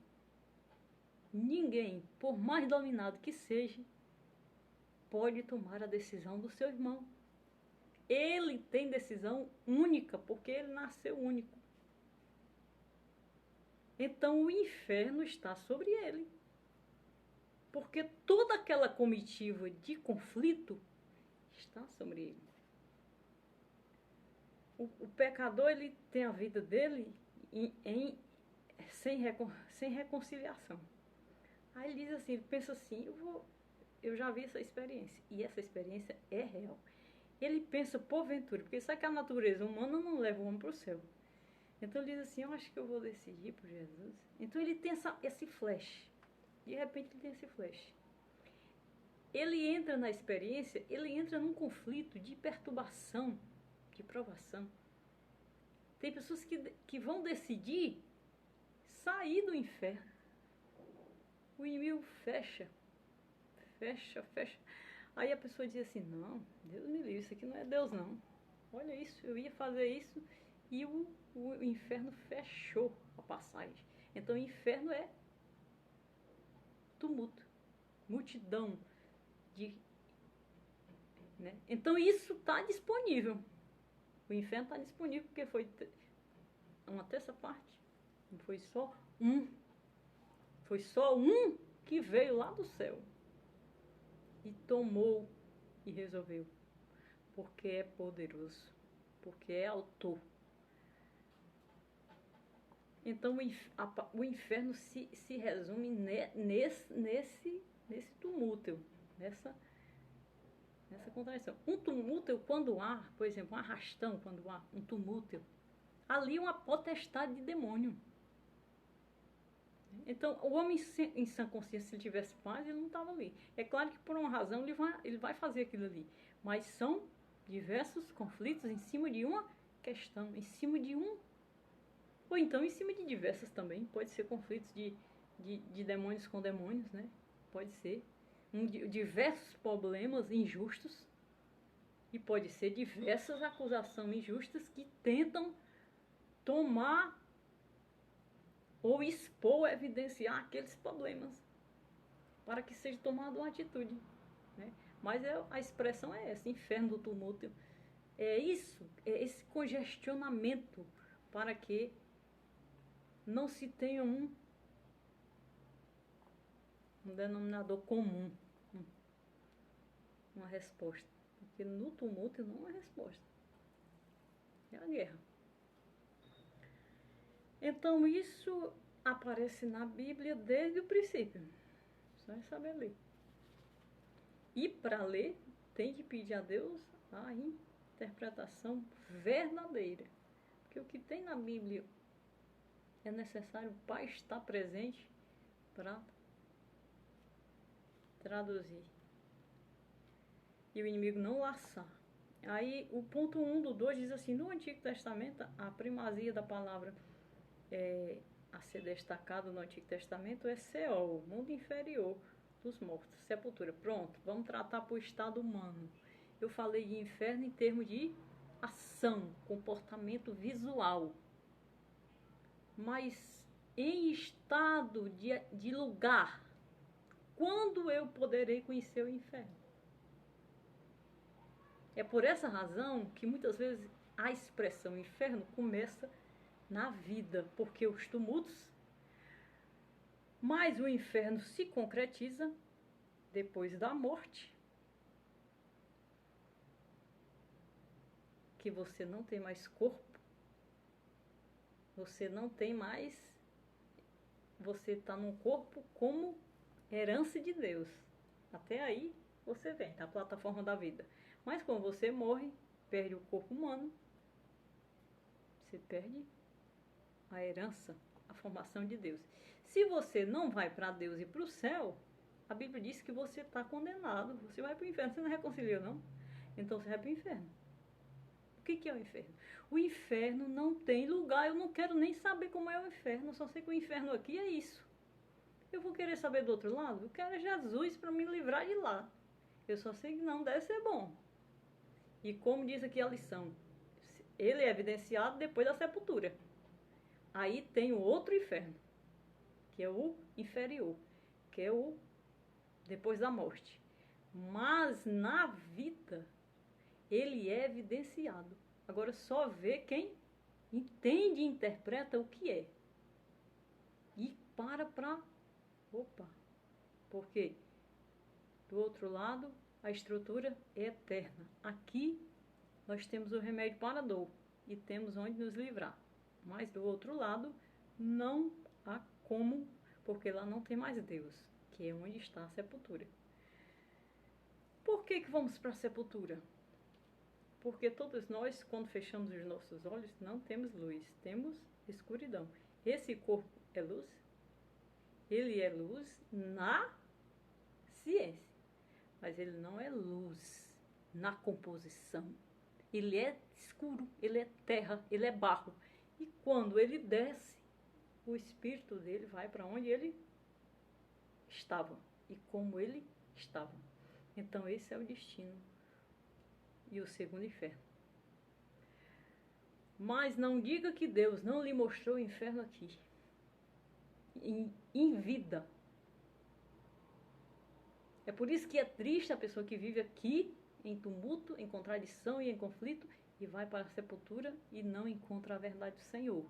Ninguém, por mais dominado que seja, pode tomar a decisão do seu irmão. Ele tem decisão única, porque ele nasceu único. Então o inferno está sobre ele. Porque toda aquela comitiva de conflito está sobre ele. O pecador, ele tem a vida dele sem reconciliação. Aí ele diz assim, ele pensa assim, eu já vi essa experiência, e essa experiência é real. Ele pensa, porventura, porque sabe que a natureza humana não leva o homem para o céu. Então ele diz assim, eu acho que eu vou decidir por Jesus. Então ele tem esse flash. De repente ele tem esse flash. Ele entra na experiência, ele entra num conflito de perturbação, de provação. Tem pessoas que vão decidir sair do inferno. O inimigo fecha. Aí a pessoa diz assim, não, Deus me livre, isso aqui não é Deus não. Olha isso, eu ia fazer isso e o inferno fechou a passagem. Então o inferno é tumulto, multidão de... Né? Então isso está disponível. O inferno está disponível porque foi uma terça parte. Não foi só um. Foi só um que veio lá do céu. E tomou e resolveu. Porque é poderoso. Porque é autor. Então o inferno se resume nesse tumulto. Nessa contradição. Um tumulto, quando há, por exemplo, um arrastão, quando há um tumulto, ali uma potestade de demônio. Então, o homem em sã consciência, se ele tivesse paz, ele não estava ali. É claro que por uma razão ele vai fazer aquilo ali. Mas são diversos conflitos em cima de uma questão, em cima de um... Ou então em cima de diversas também. Pode ser conflitos de demônios com demônios, né? Pode ser. Diversos problemas injustos. E pode ser diversas acusações injustas que tentam tomar ou expor, ou evidenciar aqueles problemas para que seja tomada uma atitude, né? Mas a expressão é essa, inferno do tumulto. É isso, é esse congestionamento para que não se tenha um denominador comum, uma resposta. Porque no tumulto não é resposta, é a guerra. Então isso aparece na Bíblia desde o princípio. Só é saber ler. E para ler, tem que pedir a Deus a interpretação verdadeira. Porque o que tem na Bíblia é necessário o Pai estar presente para traduzir. E o inimigo não laçar. Aí o ponto 1 do 2 diz assim, no Antigo Testamento, a primazia da palavra a ser destacado no Antigo Testamento é Seol, mundo inferior dos mortos, sepultura. Pronto, vamos tratar para o estado humano. Eu falei de inferno em termos de ação, comportamento visual. Mas em estado de lugar, quando eu poderei conhecer o inferno? É por essa razão que muitas vezes a expressão inferno começa na vida, porque os tumultos, mas o inferno se concretiza depois da morte, que você não tem mais corpo, você não tem mais, você está num corpo como herança de Deus. Até aí você vem, na plataforma da vida. Mas quando você morre, perde o corpo humano, você perde a herança, a formação de Deus. Se você não vai para Deus e para o céu, a Bíblia diz que você está condenado. Você vai para o inferno. Você não reconciliou, não? Então você vai para o inferno. O que é o inferno? O inferno não tem lugar. Eu não quero nem saber como é o inferno. Eu só sei que o inferno aqui é isso. Eu vou querer saber do outro lado? Eu quero Jesus para me livrar de lá. Eu só sei que não deve ser bom. E como diz aqui a lição, ele é evidenciado depois da sepultura. Aí tem o outro inferno, que é o inferior, que é o depois da morte. Mas na vida, ele é evidenciado. Agora só vê quem entende e interpreta o que é. E opa, porque do outro lado, a estrutura é eterna. Aqui, nós temos o remédio para a dor e temos onde nos livrar. Mas do outro lado, não há como, porque lá não tem mais Deus, que é onde está a sepultura. Por que vamos para a sepultura? Porque todos nós, quando fechamos os nossos olhos, não temos luz, temos escuridão. Esse corpo é luz? Ele é luz na ciência, mas ele não é luz na composição. Ele é escuro, ele é terra, ele é barro. E quando ele desce, o espírito dele vai para onde ele estava e como ele estava. Então esse é o destino e o segundo inferno. Mas não diga que Deus não lhe mostrou o inferno aqui, em vida. É por isso que é triste a pessoa que vive aqui em tumulto, em contradição e em conflito e vai para a sepultura e não encontra a verdade do Senhor.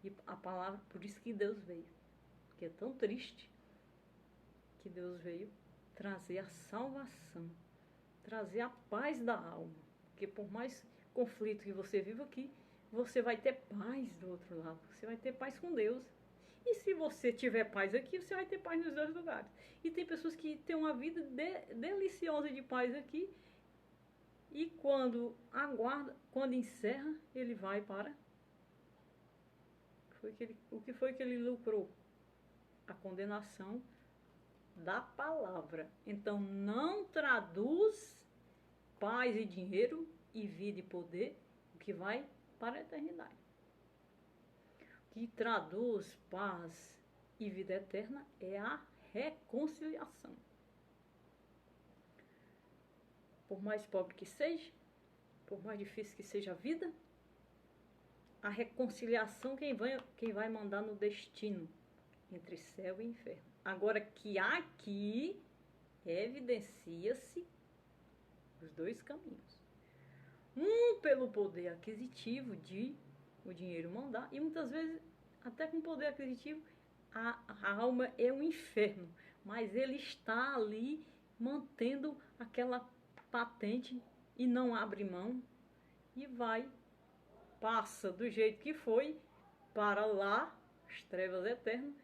E a palavra, por isso que Deus veio. Porque é tão triste que Deus veio trazer a salvação, trazer a paz da alma. Porque por mais conflito que você viva aqui, você vai ter paz do outro lado. Você vai ter paz com Deus. E se você tiver paz aqui, você vai ter paz nos dois lugares. E tem pessoas que têm uma vida deliciosa de paz aqui. E quando aguarda, quando encerra, ele vai para... O que foi que ele lucrou? A condenação da palavra. Então não traduz paz e dinheiro e vida e poder, o que vai para a eternidade. O que traduz paz e vida eterna é a reconciliação. Por mais pobre que seja, por mais difícil que seja a vida, a reconciliação quem vai mandar no destino entre céu e inferno. Agora que aqui evidencia-se os dois caminhos. Um pelo poder aquisitivo de o dinheiro mandar, e muitas vezes até com poder aquisitivo a alma é um inferno, mas ele está ali mantendo aquela patente e não abre mão e passa do jeito que foi para lá, as trevas eternas,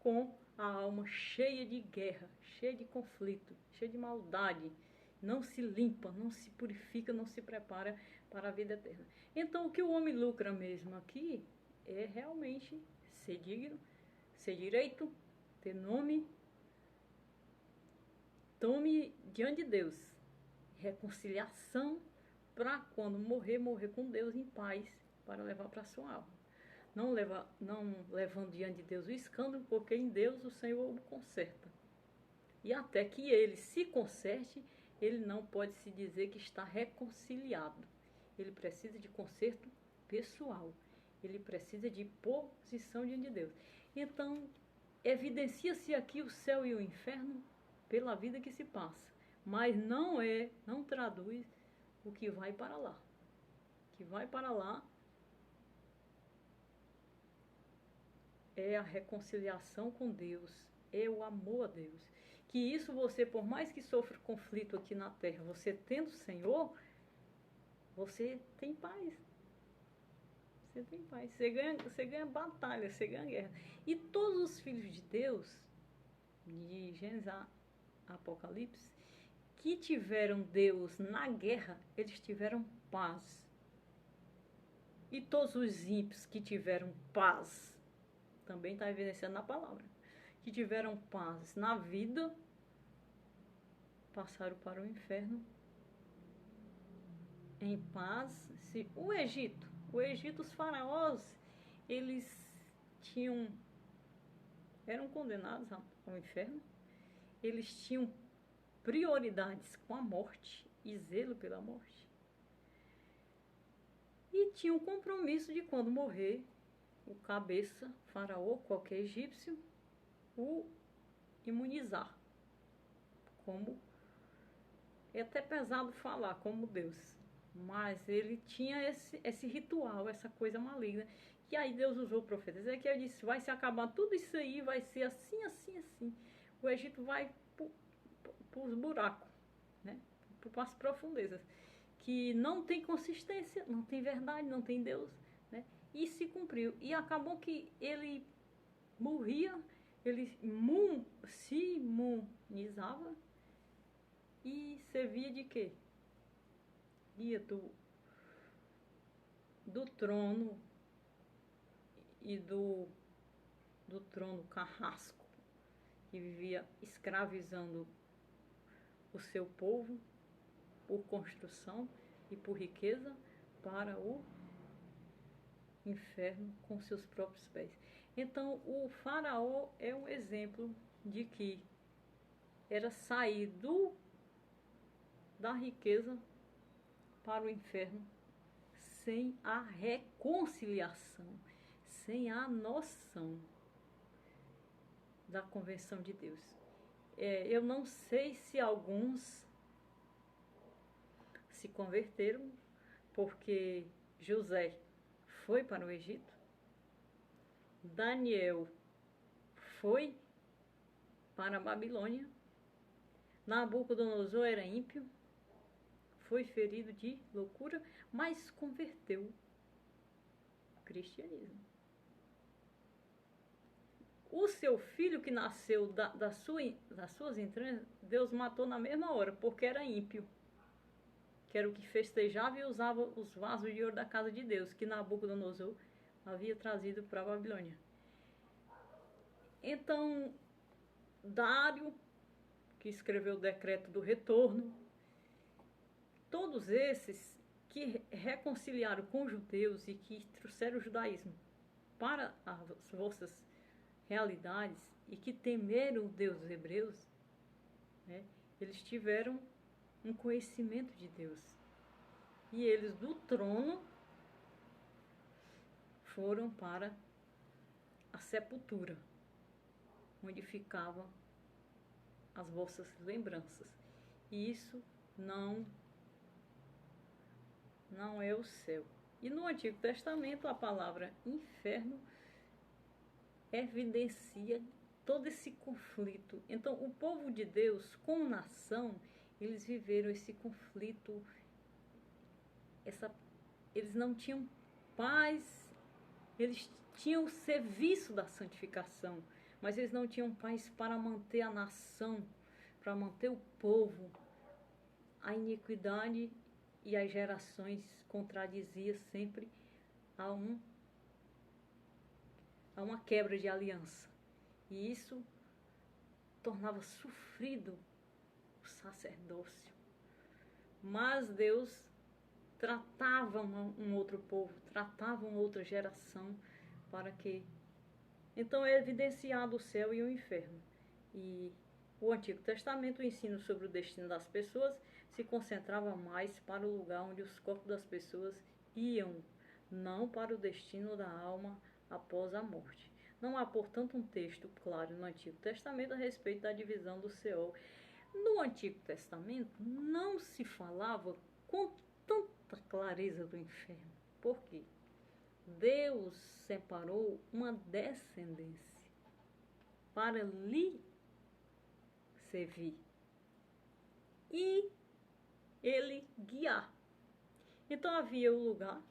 com a alma cheia de guerra, cheia de conflito, cheia de maldade, não se limpa, não se purifica, não se prepara para a vida eterna. Então o que o homem lucra mesmo aqui é realmente ser digno, ser direito, ter nome, tome diante de Deus, reconciliação para quando morrer com Deus em paz, para levar para a sua alma. Não levando diante de Deus o escândalo, porque em Deus o Senhor o conserta. E até que ele se conserte, ele não pode se dizer que está reconciliado. Ele precisa de conserto pessoal. Ele precisa de posição diante de Deus. Então, evidencia-se aqui o céu e o inferno pela vida que se passa. Mas não traduz o que vai para lá. O que vai para lá é a reconciliação com Deus, é o amor a Deus. Que isso você, por mais que sofra conflito aqui na terra, você tendo o Senhor, você tem paz. Você tem paz. Você ganha batalha, você ganha guerra. E todos os filhos de Deus, de Gênesis a Apocalipse, que tiveram Deus na guerra, eles tiveram paz. E todos os ímpios que tiveram paz, também está evidenciando na palavra, que tiveram paz na vida, passaram para o inferno em paz. O Egito, os faraós, eles eram condenados ao inferno, eles tinham prioridades com a morte e zelo pela morte. E tinham compromisso de quando morrer, o cabeça, faraó, qualquer egípcio, o imunizar. Como é até pesado falar como Deus, mas ele tinha esse ritual, essa coisa maligna. Que aí Deus usou o profeta Ezequiel e disse: vai se acabar tudo isso aí, vai ser assim, assim, assim. O Egito vai para os buracos, né? Para as profundezas, que não tem consistência, não tem verdade, não tem Deus, né? E se cumpriu. E acabou que ele morria ele se imunizava e servia de quê? Guia do trono e do trono carrasco, que vivia escravizando o seu povo por construção e por riqueza para o inferno com seus próprios pés. Então o faraó é um exemplo de que era sair da riqueza para o inferno sem a reconciliação, sem a noção da convenção de Deus. Eu não sei se alguns se converteram porque José foi para o Egito, Daniel foi para a Babilônia, Nabucodonosor era ímpio, foi ferido de loucura, mas converteu o cristianismo. O seu filho que nasceu das suas entranhas, Deus matou na mesma hora, porque era ímpio, que era o que festejava e usava os vasos de ouro da casa de Deus, que Nabucodonosor havia trazido para a Babilônia. Então, Dário, que escreveu o decreto do retorno, todos esses que reconciliaram com os judeus e que trouxeram o judaísmo para as vossas realidades e que temeram o Deus dos hebreus, né, eles tiveram um conhecimento de Deus. E eles do trono foram para a sepultura, onde ficavam as vossas lembranças. E isso não é o céu. E no Antigo Testamento a palavra inferno evidencia todo esse conflito. Então o povo de Deus, como nação, eles viveram esse conflito, eles não tinham paz, eles tinham o serviço da santificação, mas eles não tinham paz para manter a nação, para manter o povo. A iniquidade e as gerações contradiziam sempre a uma quebra de aliança. E isso tornava sofrido o sacerdócio. Mas Deus tratava um outro povo, tratava uma outra geração para que... Então é evidenciado o céu e o inferno. E o Antigo Testamento, o ensino sobre o destino das pessoas, se concentrava mais para o lugar onde os corpos das pessoas iam, não para o destino da alma após a morte. Não há, portanto, um texto claro no Antigo Testamento a respeito da divisão do Seol. No Antigo Testamento não se falava com tanta clareza do inferno. Por quê? Deus separou uma descendência para lhe servir e ele guiar. Então havia o lugar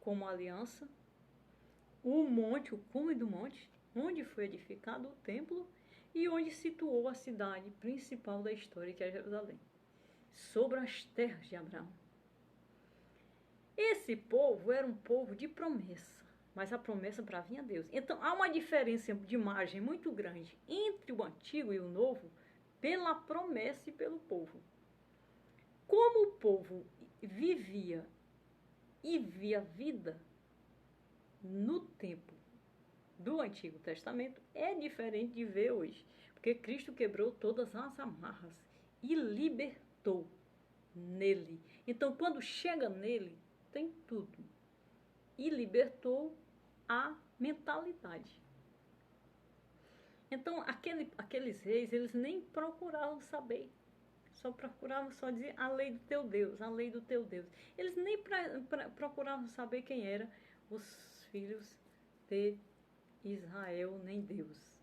como aliança, o monte, o cume do monte, onde foi edificado o templo e onde situou a cidade principal da história, que é Jerusalém, sobre as terras de Abraão. Esse povo era um povo de promessa, mas a promessa para vir a Deus. Então há uma diferença de margem muito grande entre o antigo e o novo pela promessa e pelo povo. Como o povo vivia e via vida no tempo do Antigo Testamento, é diferente de ver hoje, porque Cristo quebrou todas as amarras e libertou nele. Então, quando chega nele, tem tudo. E libertou a mentalidade. Então, aqueles reis, eles nem procuravam saber. Só procuravam só dizer a lei do teu Deus, a lei do teu Deus. Eles nem procuravam saber quem eram os filhos de Israel, nem Deus.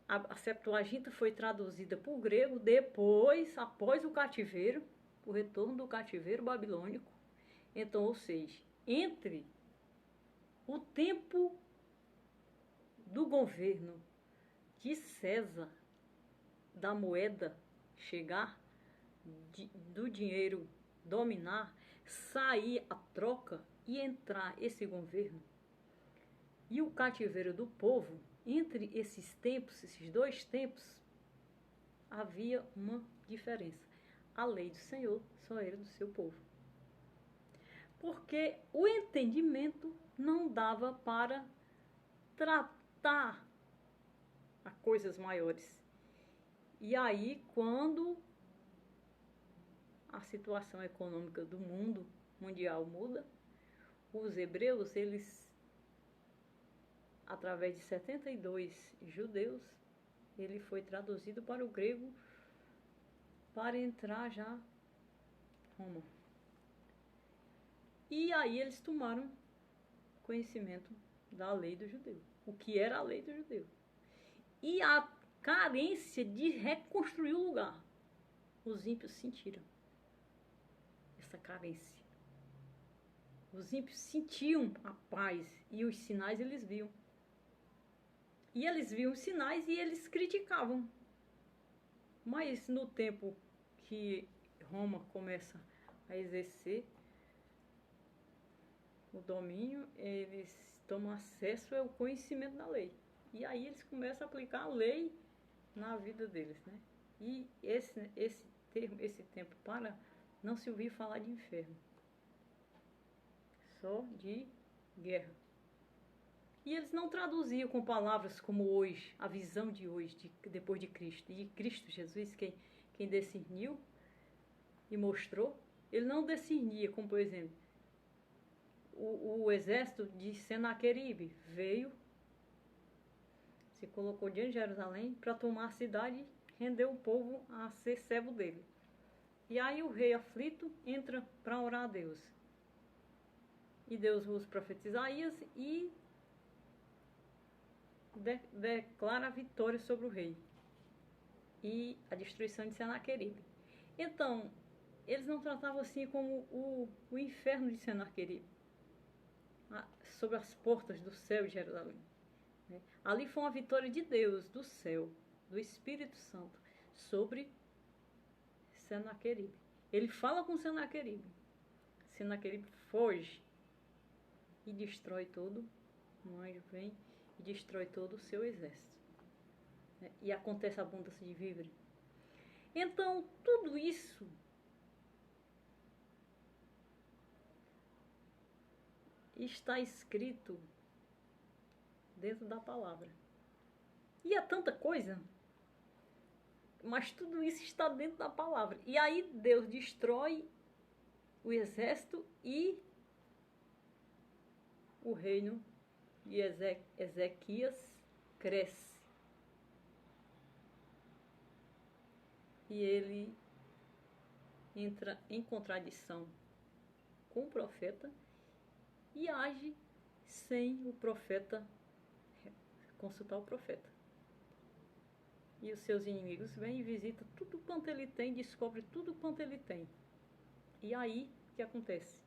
A Septuaginta foi traduzida para o grego depois, após o cativeiro, o retorno do cativeiro babilônico. Então, ou seja, entre o tempo governo de César, da moeda chegar, do dinheiro dominar, sair a troca e entrar esse governo, e o cativeiro do povo, entre esses tempos, esses dois tempos, havia uma diferença. A lei do Senhor só era do seu povo. Porque o entendimento não dava para tratar a coisas maiores. E aí, quando a situação econômica do mundo mundial muda, os hebreus, eles, através de 72 judeus, ele foi traduzido para o grego para entrar já Roma. E aí eles tomaram conhecimento da lei do judeu, o que era a lei do judeu. E a carência de reconstruir o lugar. Os ímpios sentiram essa carência. Os ímpios sentiam a paz e os sinais eles viam. E eles viam os sinais e eles criticavam. Mas no tempo que Roma começa a exercer o domínio, eles tomam acesso ao conhecimento da lei. E aí eles começam a aplicar a lei na vida deles, né? E esse tempo para não se ouvir falar de inferno, só de guerra. E eles não traduziam com palavras como hoje, a visão de hoje, depois de Cristo. E Cristo Jesus, quem discerniu e mostrou, ele não discernia, como por exemplo, o exército de Senaqueribe veio, se colocou diante de Jerusalém para tomar a cidade, render o povo a ser servo dele. E aí o rei aflito entra para orar a Deus. E Deus usa o profeta Isaías e declara a vitória sobre o rei e a destruição de Senaqueribe. Então, eles não tratavam assim como o inferno de Senaqueribe, sobre as portas do céu de Jerusalém. Ali foi uma vitória de Deus, do céu, do Espírito Santo, sobre Senaqueribe. Ele fala com Senaqueribe. Senaqueribe foge e destrói todo. Um anjo vem e destrói todo o seu exército. E acontece a abundância de víveres. Então, tudo isso está escrito dentro da palavra. E é tanta coisa, mas tudo isso está dentro da palavra. E aí Deus destrói o exército e o reino de Ezequias cresce. E ele entra em contradição com o profeta e age sem o profeta consultar o profeta. E os seus inimigos vêm e visitam tudo quanto ele tem, descobre tudo quanto ele tem. E aí, o que acontece?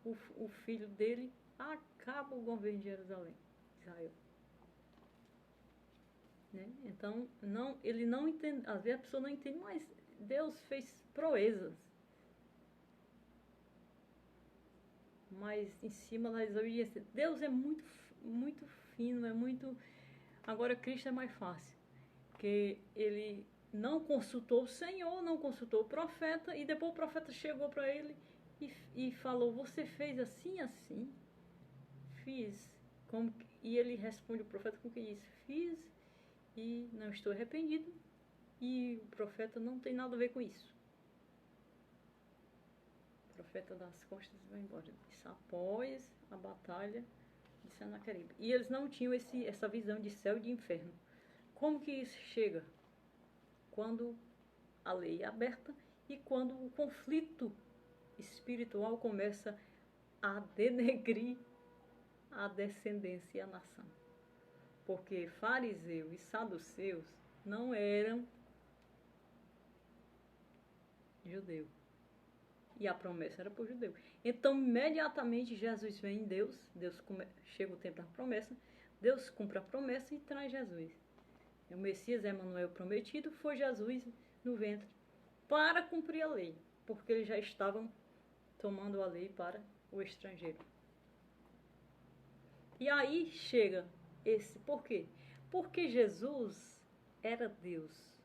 O filho dele acaba o governo de Jerusalém, Israel. Né? Então, ele não entende, às vezes a pessoa não entende, mas Deus fez proezas. Mas em cima da desobediência, Deus é muito, muito fino, é muito... Agora Cristo é mais fácil, porque ele não consultou o Senhor, não consultou o profeta, e depois o profeta chegou para ele e falou, você fez assim, assim? Fiz. E ele responde o profeta com o que diz, fiz e não estou arrependido, e o profeta não tem nada a ver com isso. O profeta das costas vai embora, disse, após a batalha de Senaqueribe. E eles não tinham essa visão de céu e de inferno. Como que isso chega? Quando a lei é aberta e quando o conflito espiritual começa a denegrir a descendência e a nação. Porque fariseu e saduceus não eram judeu. E a promessa era para o judeu. Então, imediatamente, Jesus vem em Deus chega o tempo da promessa, Deus cumpre a promessa e traz Jesus. O Messias Emanuel prometido foi Jesus no ventre para cumprir a lei, porque eles já estavam tomando a lei para o estrangeiro. E aí chega esse, por quê? Porque Jesus era Deus.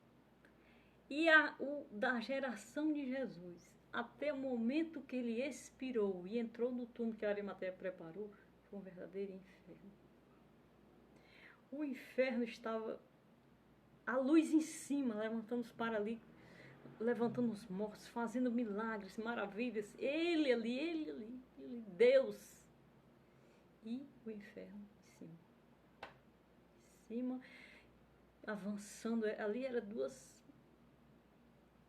E da geração de Jesus, até o momento que ele expirou e entrou no túmulo que a Arimateia preparou, foi um verdadeiro inferno. O inferno estava, a luz em cima, levantando os paralíticos, levantando os mortos, fazendo milagres, maravilhas. Ele ali, Deus. E o inferno em cima, avançando. Ali eram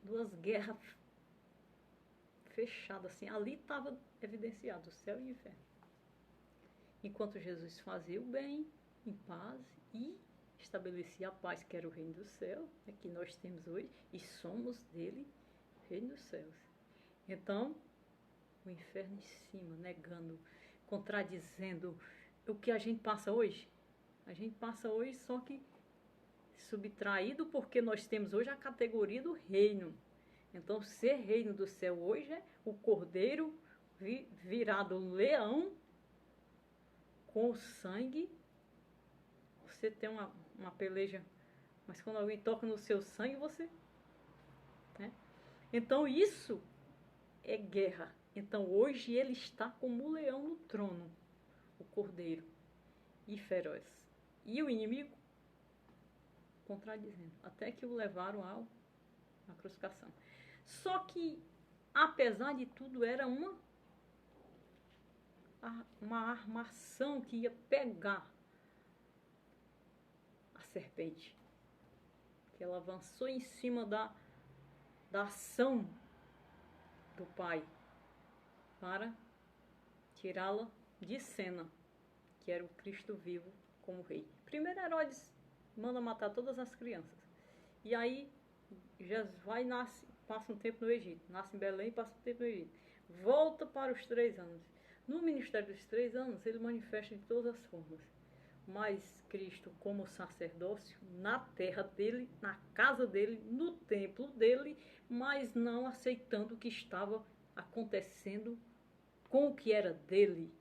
duas guerras fechadas, assim. Ali estava evidenciado o céu e o inferno. Enquanto Jesus fazia o bem, em paz, e estabelecia a paz, que era o reino do céu, que nós temos hoje, e somos dele, reino dos céus. Então, o inferno em cima, negando, contradizendo o que a gente passa hoje. A gente passa hoje só que subtraído, porque nós temos hoje a categoria do reino. Então, ser reino do céu hoje é o cordeiro virado leão com o sangue. Você tem uma peleja, mas quando alguém toca no seu sangue, você... né? Então, isso é guerra. Então, hoje ele está como o leão no trono, o cordeiro, e feroz. E o inimigo contradizendo, até que o levaram à crucificação. Só que, apesar de tudo, era uma armação que ia pegar a serpente. Que ela avançou em cima da ação do Pai para tirá-la de cena, que era o Cristo vivo como rei. Primeiro Herodes manda matar todas as crianças. E aí Jesus vai e nasce, passa um tempo no Egito. Nasce em Belém e passa um tempo no Egito. Volta para os 3 anos. No ministério dos 3 anos, ele manifesta de todas as formas. Mas Cristo, como sacerdócio, na terra dele, na casa dele, no templo dele, mas não aceitando o que estava acontecendo com o que era dele.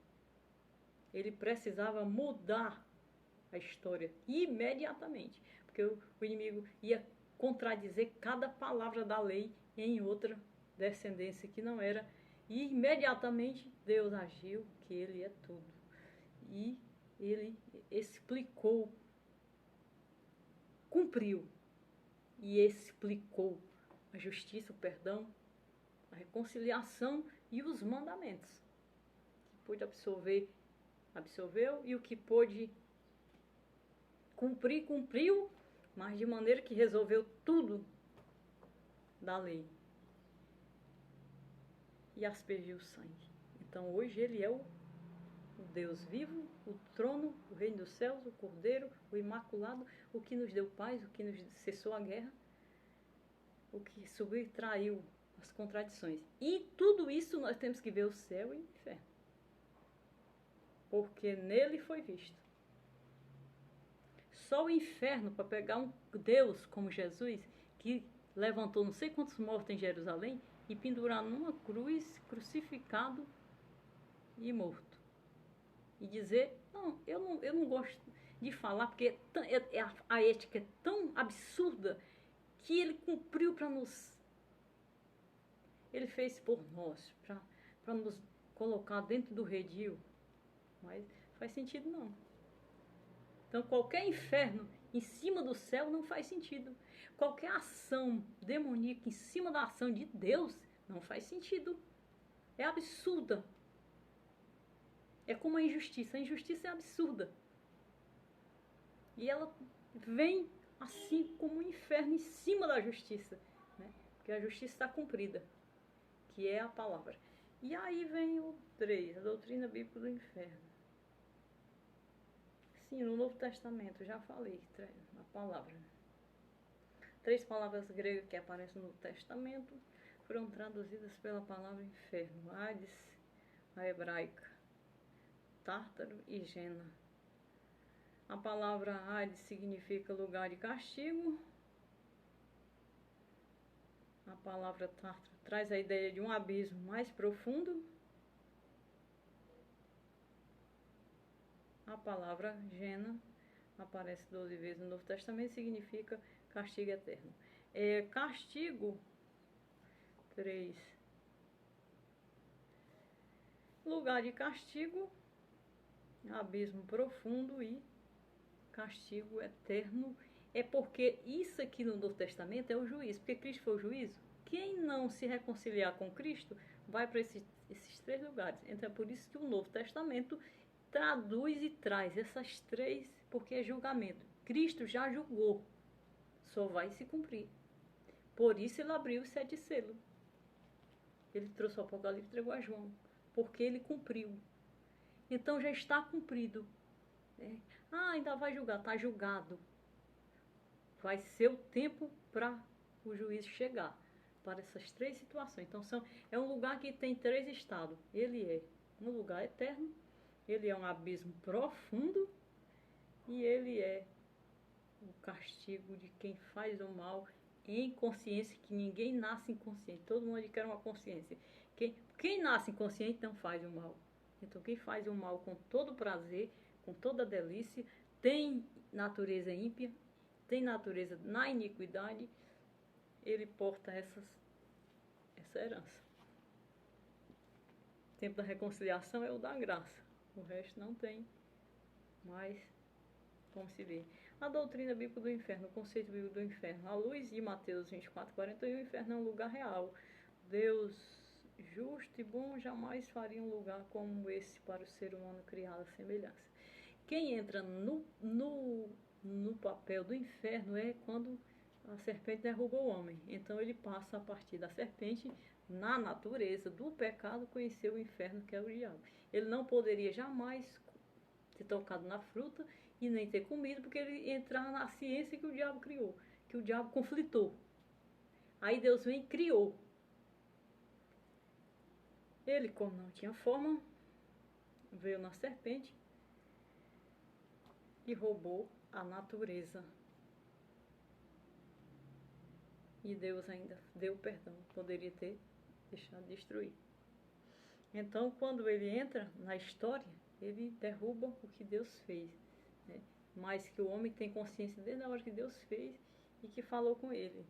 Ele precisava mudar a história imediatamente, porque o inimigo ia contradizer cada palavra da lei em outra descendência que não era, e imediatamente Deus agiu, que ele é tudo. E ele explicou, cumpriu e explicou a justiça, o perdão, a reconciliação e os mandamentos. O que pôde absorveu, e o que pôde cumprir, cumpriu, mas de maneira que resolveu tudo da lei. E aspergiu o sangue. Então hoje ele é o Deus vivo, o trono, o reino dos céus, o cordeiro, o imaculado, o que nos deu paz, o que nos cessou a guerra, o que subtraiu as contradições. E tudo isso nós temos que ver o céu e o inferno. Porque nele foi visto. Só o inferno, para pegar um Deus como Jesus, que levantou não sei quantos mortos em Jerusalém, e pendurar numa cruz, crucificado e morto. E dizer, não, eu não gosto de falar, porque a ética é tão absurda que ele cumpriu para nos... Ele fez por nós, para nos colocar dentro do redil. Mas faz sentido não. Então qualquer inferno em cima do céu não faz sentido. Qualquer ação demoníaca em cima da ação de Deus não faz sentido. É absurda. É como a injustiça. A injustiça é absurda. E ela vem assim como um inferno em cima da justiça, né? Porque a justiça está cumprida, que é a palavra. E aí vem o 3, a doutrina bíblica do inferno. Sim, no Novo Testamento, já falei a palavra. 3 palavras gregas que aparecem no Testamento foram traduzidas pela palavra inferno. Hades, a hebraica, Tártaro e Gena. A palavra Hades significa lugar de castigo. A palavra Tártaro traz a ideia de um abismo mais profundo. A palavra Gena aparece 12 vezes no Novo Testamento e significa castigo eterno. Castigo 3. Lugar de castigo, abismo profundo e castigo eterno. É porque isso aqui no Novo Testamento é o juízo, porque Cristo foi o juízo. Quem não se reconciliar com Cristo vai para esses 3 lugares. Então é por isso que o Novo Testamento traduz e traz essas 3, porque é julgamento. Cristo já julgou, só vai se cumprir. Por isso ele abriu os 7 selos. Ele trouxe o Apocalipse e entregou a João, porque ele cumpriu. Então já está cumprido. Ainda vai julgar, está julgado. Vai ser o tempo para o juízo chegar para essas 3 situações. Então é um lugar que tem 3 estados. Ele é um lugar eterno, ele é um abismo profundo e ele é o castigo de quem faz o mal em consciência, que ninguém nasce inconsciente. Todo mundo quer uma consciência. Quem nasce inconsciente não faz o mal. Então quem faz o mal com todo prazer, com toda delícia, tem natureza ímpia, tem natureza na iniquidade, ele porta essa herança. O tempo da reconciliação é o da graça. O resto não tem mais como se vê. A doutrina bíblica do inferno, o conceito bíblico do inferno. À luz de Mateus 24:41, o inferno é um lugar real. Deus justo e bom jamais faria um lugar como esse para o ser humano criado à semelhança. Quem entra no papel do inferno é quando a serpente derruba o homem. Então ele passa a partir da serpente, na natureza do pecado, conhecer o inferno, que é o diabo. Ele não poderia jamais ter tocado na fruta e nem ter comido, porque ele entrava na ciência que o diabo criou, que o diabo conflitou. Aí Deus vem e criou. Ele, como não tinha forma, veio na serpente e roubou a natureza. E Deus ainda deu perdão, poderia ter deixado de destruir. Então, quando ele entra na história, ele derruba o que Deus fez, né? Mas que o homem tem consciência desde a hora que Deus fez e que falou com ele.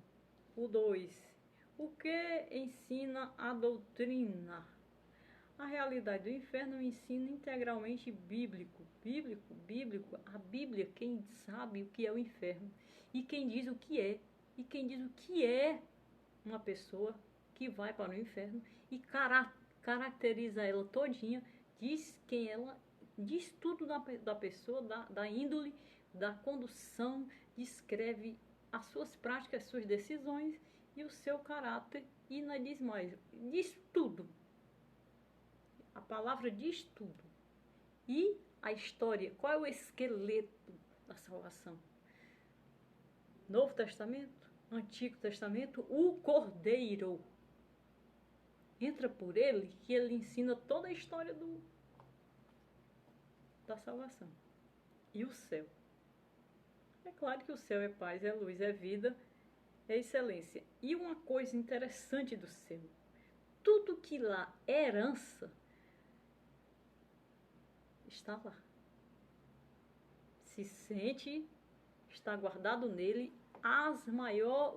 O 2. O que ensina a doutrina? A realidade do inferno é um ensino integralmente bíblico. Bíblico. A Bíblia, quem sabe o que é o inferno. E quem diz o que é. E quem diz o que é uma pessoa que vai para o inferno. E caracteriza ela todinha. Diz quem ela... Diz tudo da pessoa, da índole, da condução. Descreve as suas práticas, as suas decisões e o seu caráter. E não diz mais. Diz tudo. A palavra diz tudo. E a história, qual é o esqueleto da salvação? Novo Testamento, Antigo Testamento, o Cordeiro. Entra por ele que ele ensina toda a história da salvação. E o céu. É claro que o céu é paz, é luz, é vida, é excelência. E uma coisa interessante do céu. Tudo que lá é herança, está lá. Se sente, está guardado nele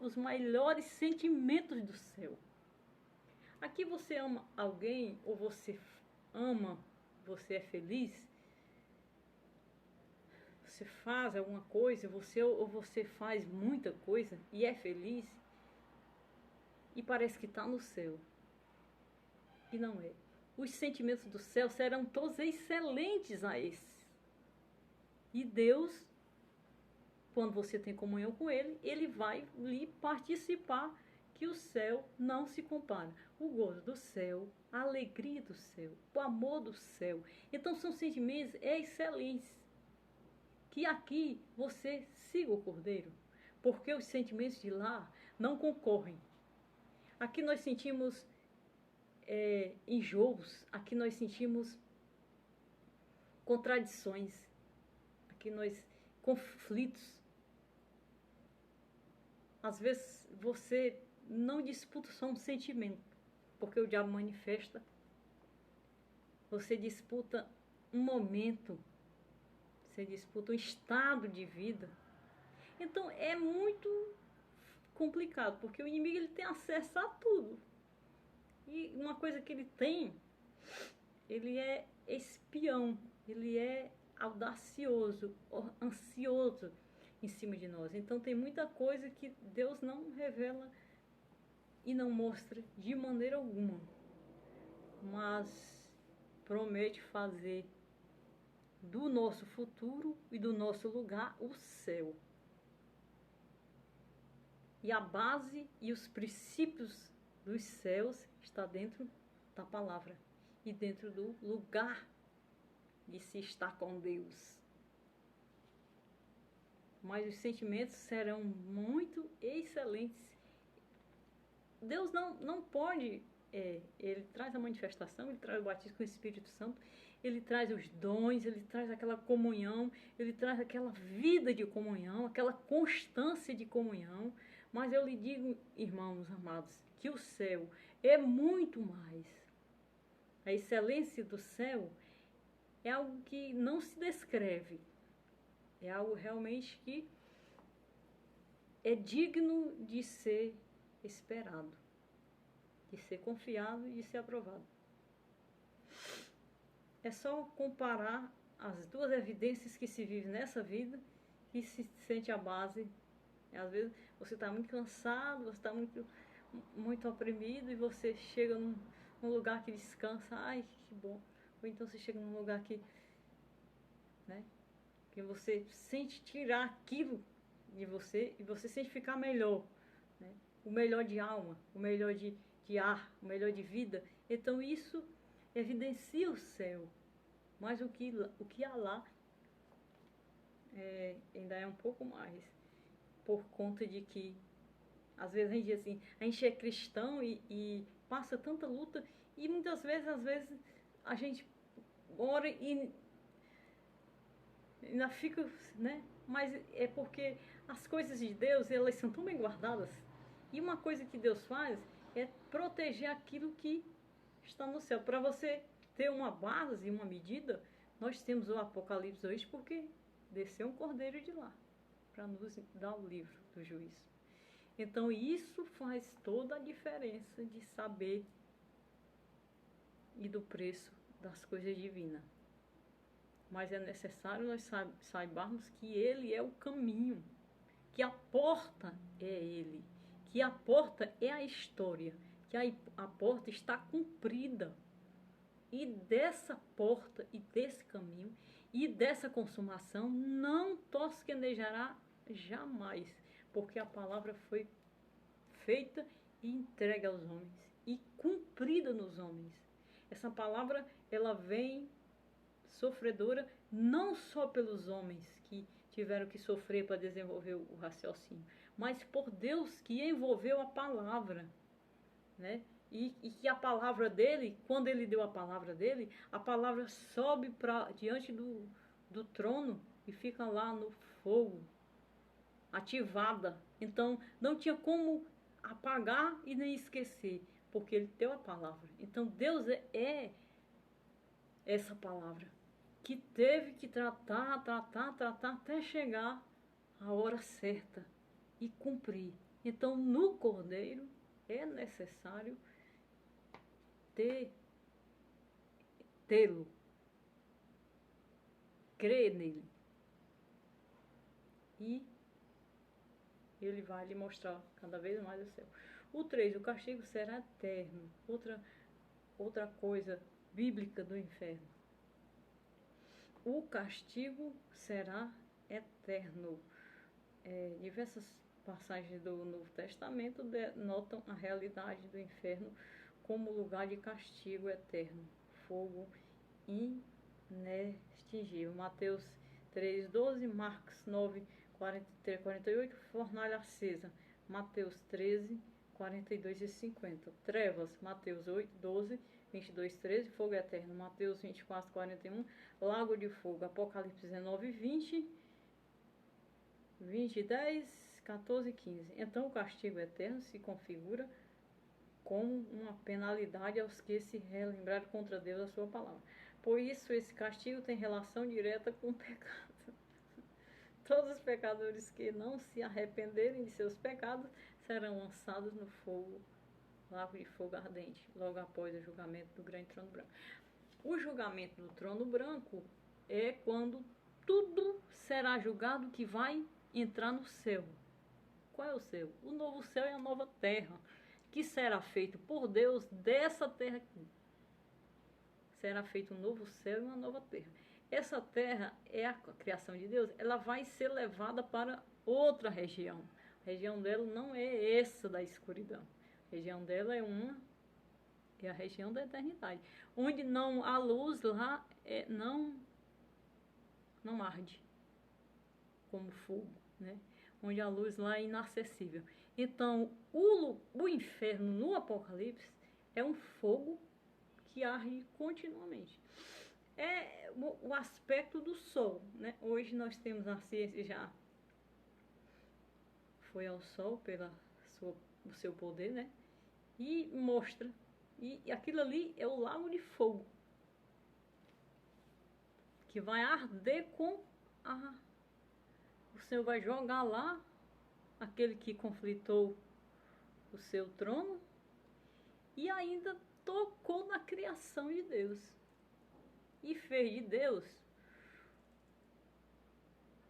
os maiores sentimentos do céu. Aqui você ama alguém, ou você ama, você é feliz, você faz alguma coisa, ou você faz muita coisa e é feliz, e parece que está no céu. E não é. Os sentimentos do céu serão todos excelentes a esse. E Deus, quando você tem comunhão com Ele, Ele vai lhe participar, que o céu não se compara. O gozo do céu, a alegria do céu, o amor do céu. Então são sentimentos excelentes. Que aqui você siga o Cordeiro, porque os sentimentos de lá não concorrem. Aqui nós sentimos enjoos, aqui nós sentimos contradições. que nós conflitos. Às vezes você não disputa só um sentimento, porque o diabo manifesta. Você disputa um momento, você disputa um estado de vida. Então é muito complicado, porque o inimigo ele tem acesso a tudo. E uma coisa que ele tem, ele é espião, ele é audacioso, ansioso em cima de nós. Então tem muita coisa que Deus não revela e não mostra de maneira alguma, mas promete fazer do nosso futuro e do nosso lugar o céu. E a base e os princípios dos céus está dentro da palavra e dentro do lugar de se estar com Deus. Mas os sentimentos serão muito excelentes. Deus não pode, ele traz a manifestação, ele traz o batismo com o Espírito Santo, ele traz os dons, ele traz aquela comunhão, ele traz aquela vida de comunhão, aquela constância de comunhão. Mas eu lhe digo, irmãos amados, que o céu é muito mais. A excelência do céu é algo que não se descreve. É algo realmente que é digno de ser esperado, de ser confiado e de ser aprovado. É só comparar as duas evidências que se vive nessa vida e se sente a base. Às vezes você está muito cansado, você está muito oprimido e você chega num lugar que descansa. Ai, que bom. Ou então você chega num lugar que, né, que você sente tirar aquilo de você e você sente ficar melhor, né? O melhor de alma, o melhor de ar, o melhor de vida. Então isso evidencia o céu. Mas o que há lá ainda é um pouco mais. Por conta de que, às vezes a gente diz assim, a gente é cristão e passa tanta luta, e muitas vezes, a gente ora e ainda fica, né? Mas é porque as coisas de Deus, elas são tão bem guardadas, e uma coisa que Deus faz é proteger aquilo que está no céu. Para você ter uma base, uma medida, nós temos o Apocalipse hoje, porque desceu um cordeiro de lá para nos dar o livro do juízo. Então isso faz toda a diferença de saber e do preço das coisas divinas. Mas é necessário nós saibarmos que Ele é o caminho, que a porta é Ele, que a porta é a história, que a porta está cumprida. E dessa porta e desse caminho e dessa consumação não tosquenejará jamais, porque a palavra foi feita e entregue aos homens e cumprida nos homens. Essa palavra, ela vem sofredora não só pelos homens que tiveram que sofrer para desenvolver o raciocínio, mas por Deus que envolveu a palavra, né? E que a palavra dele, quando ele deu a palavra sobe para diante do trono e fica lá no fogo, ativada. Então não tinha como apagar e nem esquecer, porque ele deu a palavra. Então Deus é essa palavra que teve que tratar até chegar a hora certa e cumprir. Então no Cordeiro é necessário tê-lo, crer nele, e ele vai lhe mostrar cada vez mais o céu. O 3, o castigo será eterno. Outra coisa bíblica do inferno. O castigo será eterno. Diversas passagens do Novo Testamento denotam a realidade do inferno como lugar de castigo eterno, fogo inextingível. Mateus 3:12, Marcos 9:43, 48, fornalha acesa. Mateus 13:42 e 50. Trevas, Mateus 8:12, 22:13, fogo eterno. Mateus 24:41, lago de fogo. Apocalipse 19:20, 20:10, 14 e 15. Então o castigo eterno se configura como uma penalidade aos que se relembrarem contra Deus a sua palavra. Por isso esse castigo tem relação direta com o pecado. Todos os pecadores que não se arrependerem de seus pecados serão lançados no fogo, lago de fogo ardente, logo após o julgamento do grande trono branco. O julgamento do trono branco é quando tudo será julgado que vai entrar no céu. Qual é o céu? O novo céu e a nova terra, que será feito por Deus dessa terra aqui. Será feito um novo céu e uma nova terra. Essa terra é a criação de Deus, ela vai ser levada para outra região. A região dela não é essa da escuridão. A região dela é a região da eternidade, onde não a luz lá não arde como fogo, né? Onde a luz lá é inacessível. Então, o inferno no Apocalipse é um fogo que arde continuamente. É o aspecto do sol, né? Hoje nós temos a ciência já foi ao sol o seu poder, né? E mostra. E aquilo ali é o lago de fogo, que vai arder com o Senhor vai jogar lá aquele que conflitou o seu trono e ainda tocou na criação de Deus e fez de Deus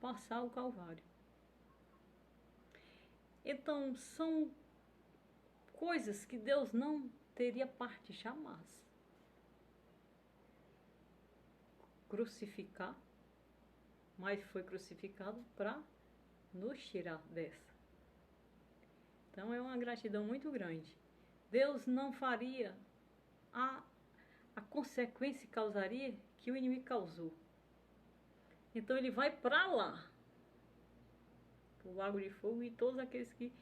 passar o Calvário. Então são coisas que Deus não teria parte jamais. Crucificar, mas foi crucificado para nos tirar dessa. Então é uma gratidão muito grande. Deus não faria a consequência que causaria que o inimigo causou. Então ele vai para lá, o lago de fogo, e todos aqueles que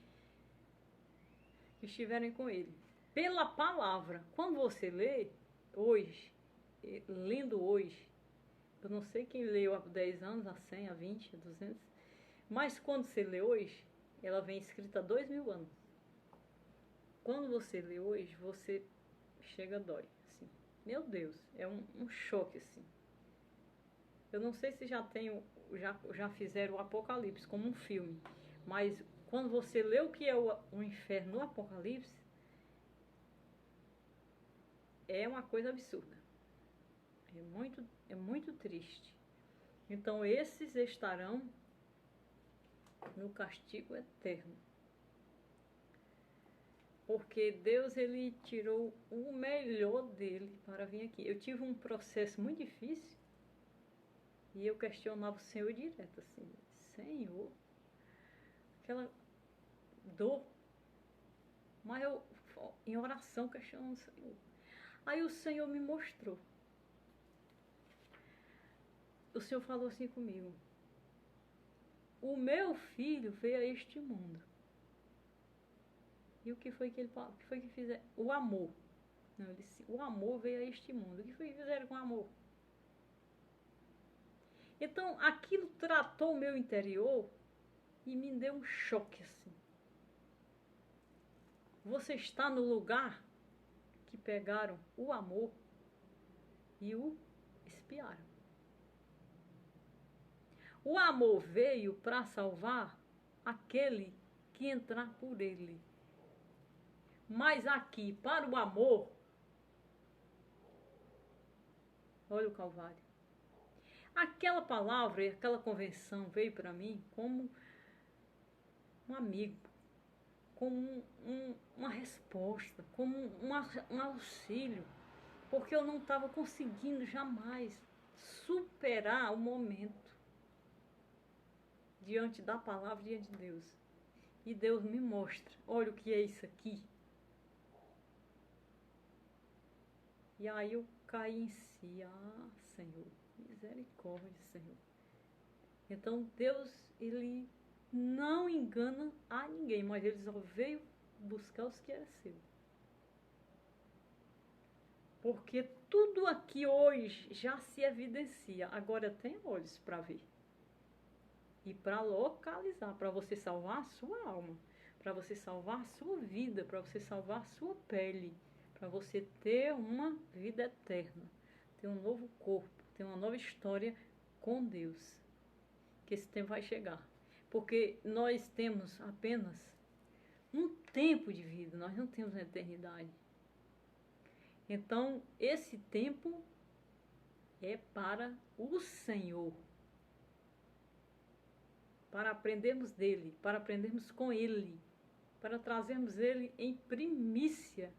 estiverem com ele. Pela palavra, quando você lê hoje, lendo hoje, eu não sei quem leu há 10 anos, há 100, há 20, há 200, mas quando você lê hoje, ela vem escrita há 2000 anos. Quando você lê hoje, você chega a dói, assim. Meu Deus, é um choque, assim. Eu não sei se já fizeram o Apocalipse como um filme, mas quando você lê o que é o inferno no Apocalipse, é uma coisa absurda. É muito triste. Então esses estarão no castigo eterno. Porque Deus, ele tirou o melhor dele para vir aqui. Eu tive um processo muito difícil e eu questionava o Senhor direto, assim, Senhor, aquela dor, mas eu em oração questionando o Senhor. Aí o Senhor me mostrou. O Senhor falou assim comigo: o meu filho veio a este mundo. E o que foi que ele falou? O que foi que fizeram? O amor. Não, ele disse, o amor veio a este mundo. O que foi que fizeram com o amor? Então, aquilo tratou o meu interior e me deu um choque, assim. Você está no lugar que pegaram o amor e o espiaram. O amor veio para salvar aquele que entrar por ele. Mas aqui, para o amor, olha o Calvário. Aquela palavra e aquela convenção veio para mim como um amigo, como uma resposta, como um auxílio, porque eu não estava conseguindo jamais superar o momento diante da palavra, diante de Deus. E Deus me mostra, olha o que é isso aqui. E aí eu caí em si, Senhor, misericórdia, Senhor. Então Deus, ele não engana a ninguém, mas ele só veio buscar os que eram seus. Porque tudo aqui hoje já se evidencia. Agora tem olhos para ver. E para localizar, para você salvar a sua alma, para você salvar a sua vida, para você salvar a sua pele, para você ter uma vida eterna, ter um novo corpo, ter uma nova história com Deus. Que esse tempo vai chegar. Porque nós temos apenas um tempo de vida, nós não temos uma eternidade. Então, esse tempo é para o Senhor. Para aprendermos dele, para aprendermos com ele, para trazermos ele em primícia,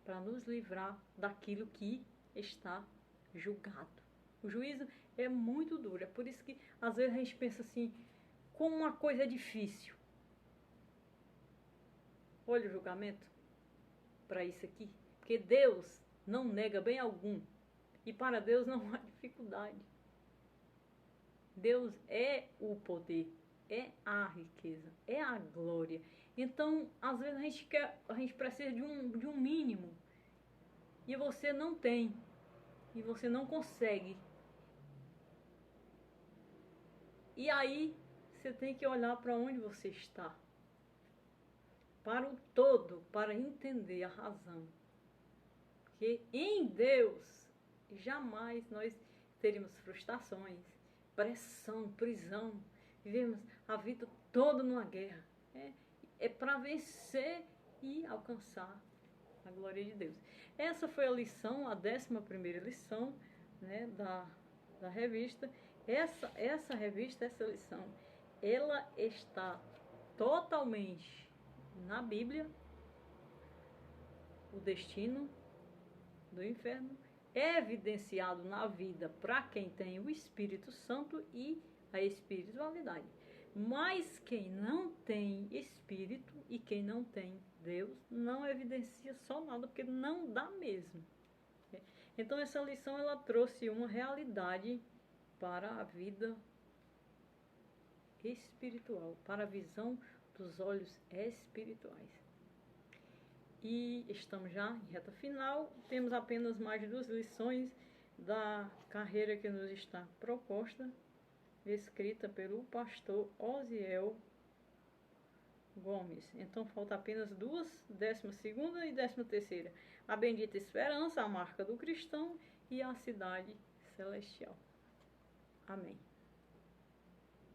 para nos livrar daquilo que está julgado. O juízo é muito duro, é por isso que às vezes a gente pensa assim, como uma coisa é difícil. Olha o julgamento para isso aqui, porque Deus não nega bem algum, e para Deus não há dificuldade. Deus é o poder, é a riqueza, é a glória. Então, às vezes a gente precisa de um mínimo, e você não tem, e você não consegue. E aí, você tem que olhar para onde você está, para o todo, para entender a razão. Porque em Deus, jamais nós teríamos frustrações, pressão, prisão, vivemos a vida toda numa guerra. É para vencer e alcançar a glória de Deus. Essa foi a lição, a 11ª lição, né, da revista. Essa revista, essa lição, ela está totalmente na Bíblia. O destino do inferno é evidenciado na vida para quem tem o Espírito Santo e a espiritualidade. Mas quem não tem Espírito e quem não tem Deus não evidencia só nada, porque não dá mesmo. Então essa lição ela trouxe uma realidade para a vida espiritual, para a visão dos olhos espirituais. E estamos já em reta final, temos apenas mais 2 lições da carreira que nos está proposta, escrita pelo pastor Osiel Gomes. Então falta apenas 2, 12ª e 13ª. A bendita esperança, a marca do cristão, e a cidade celestial. Amém.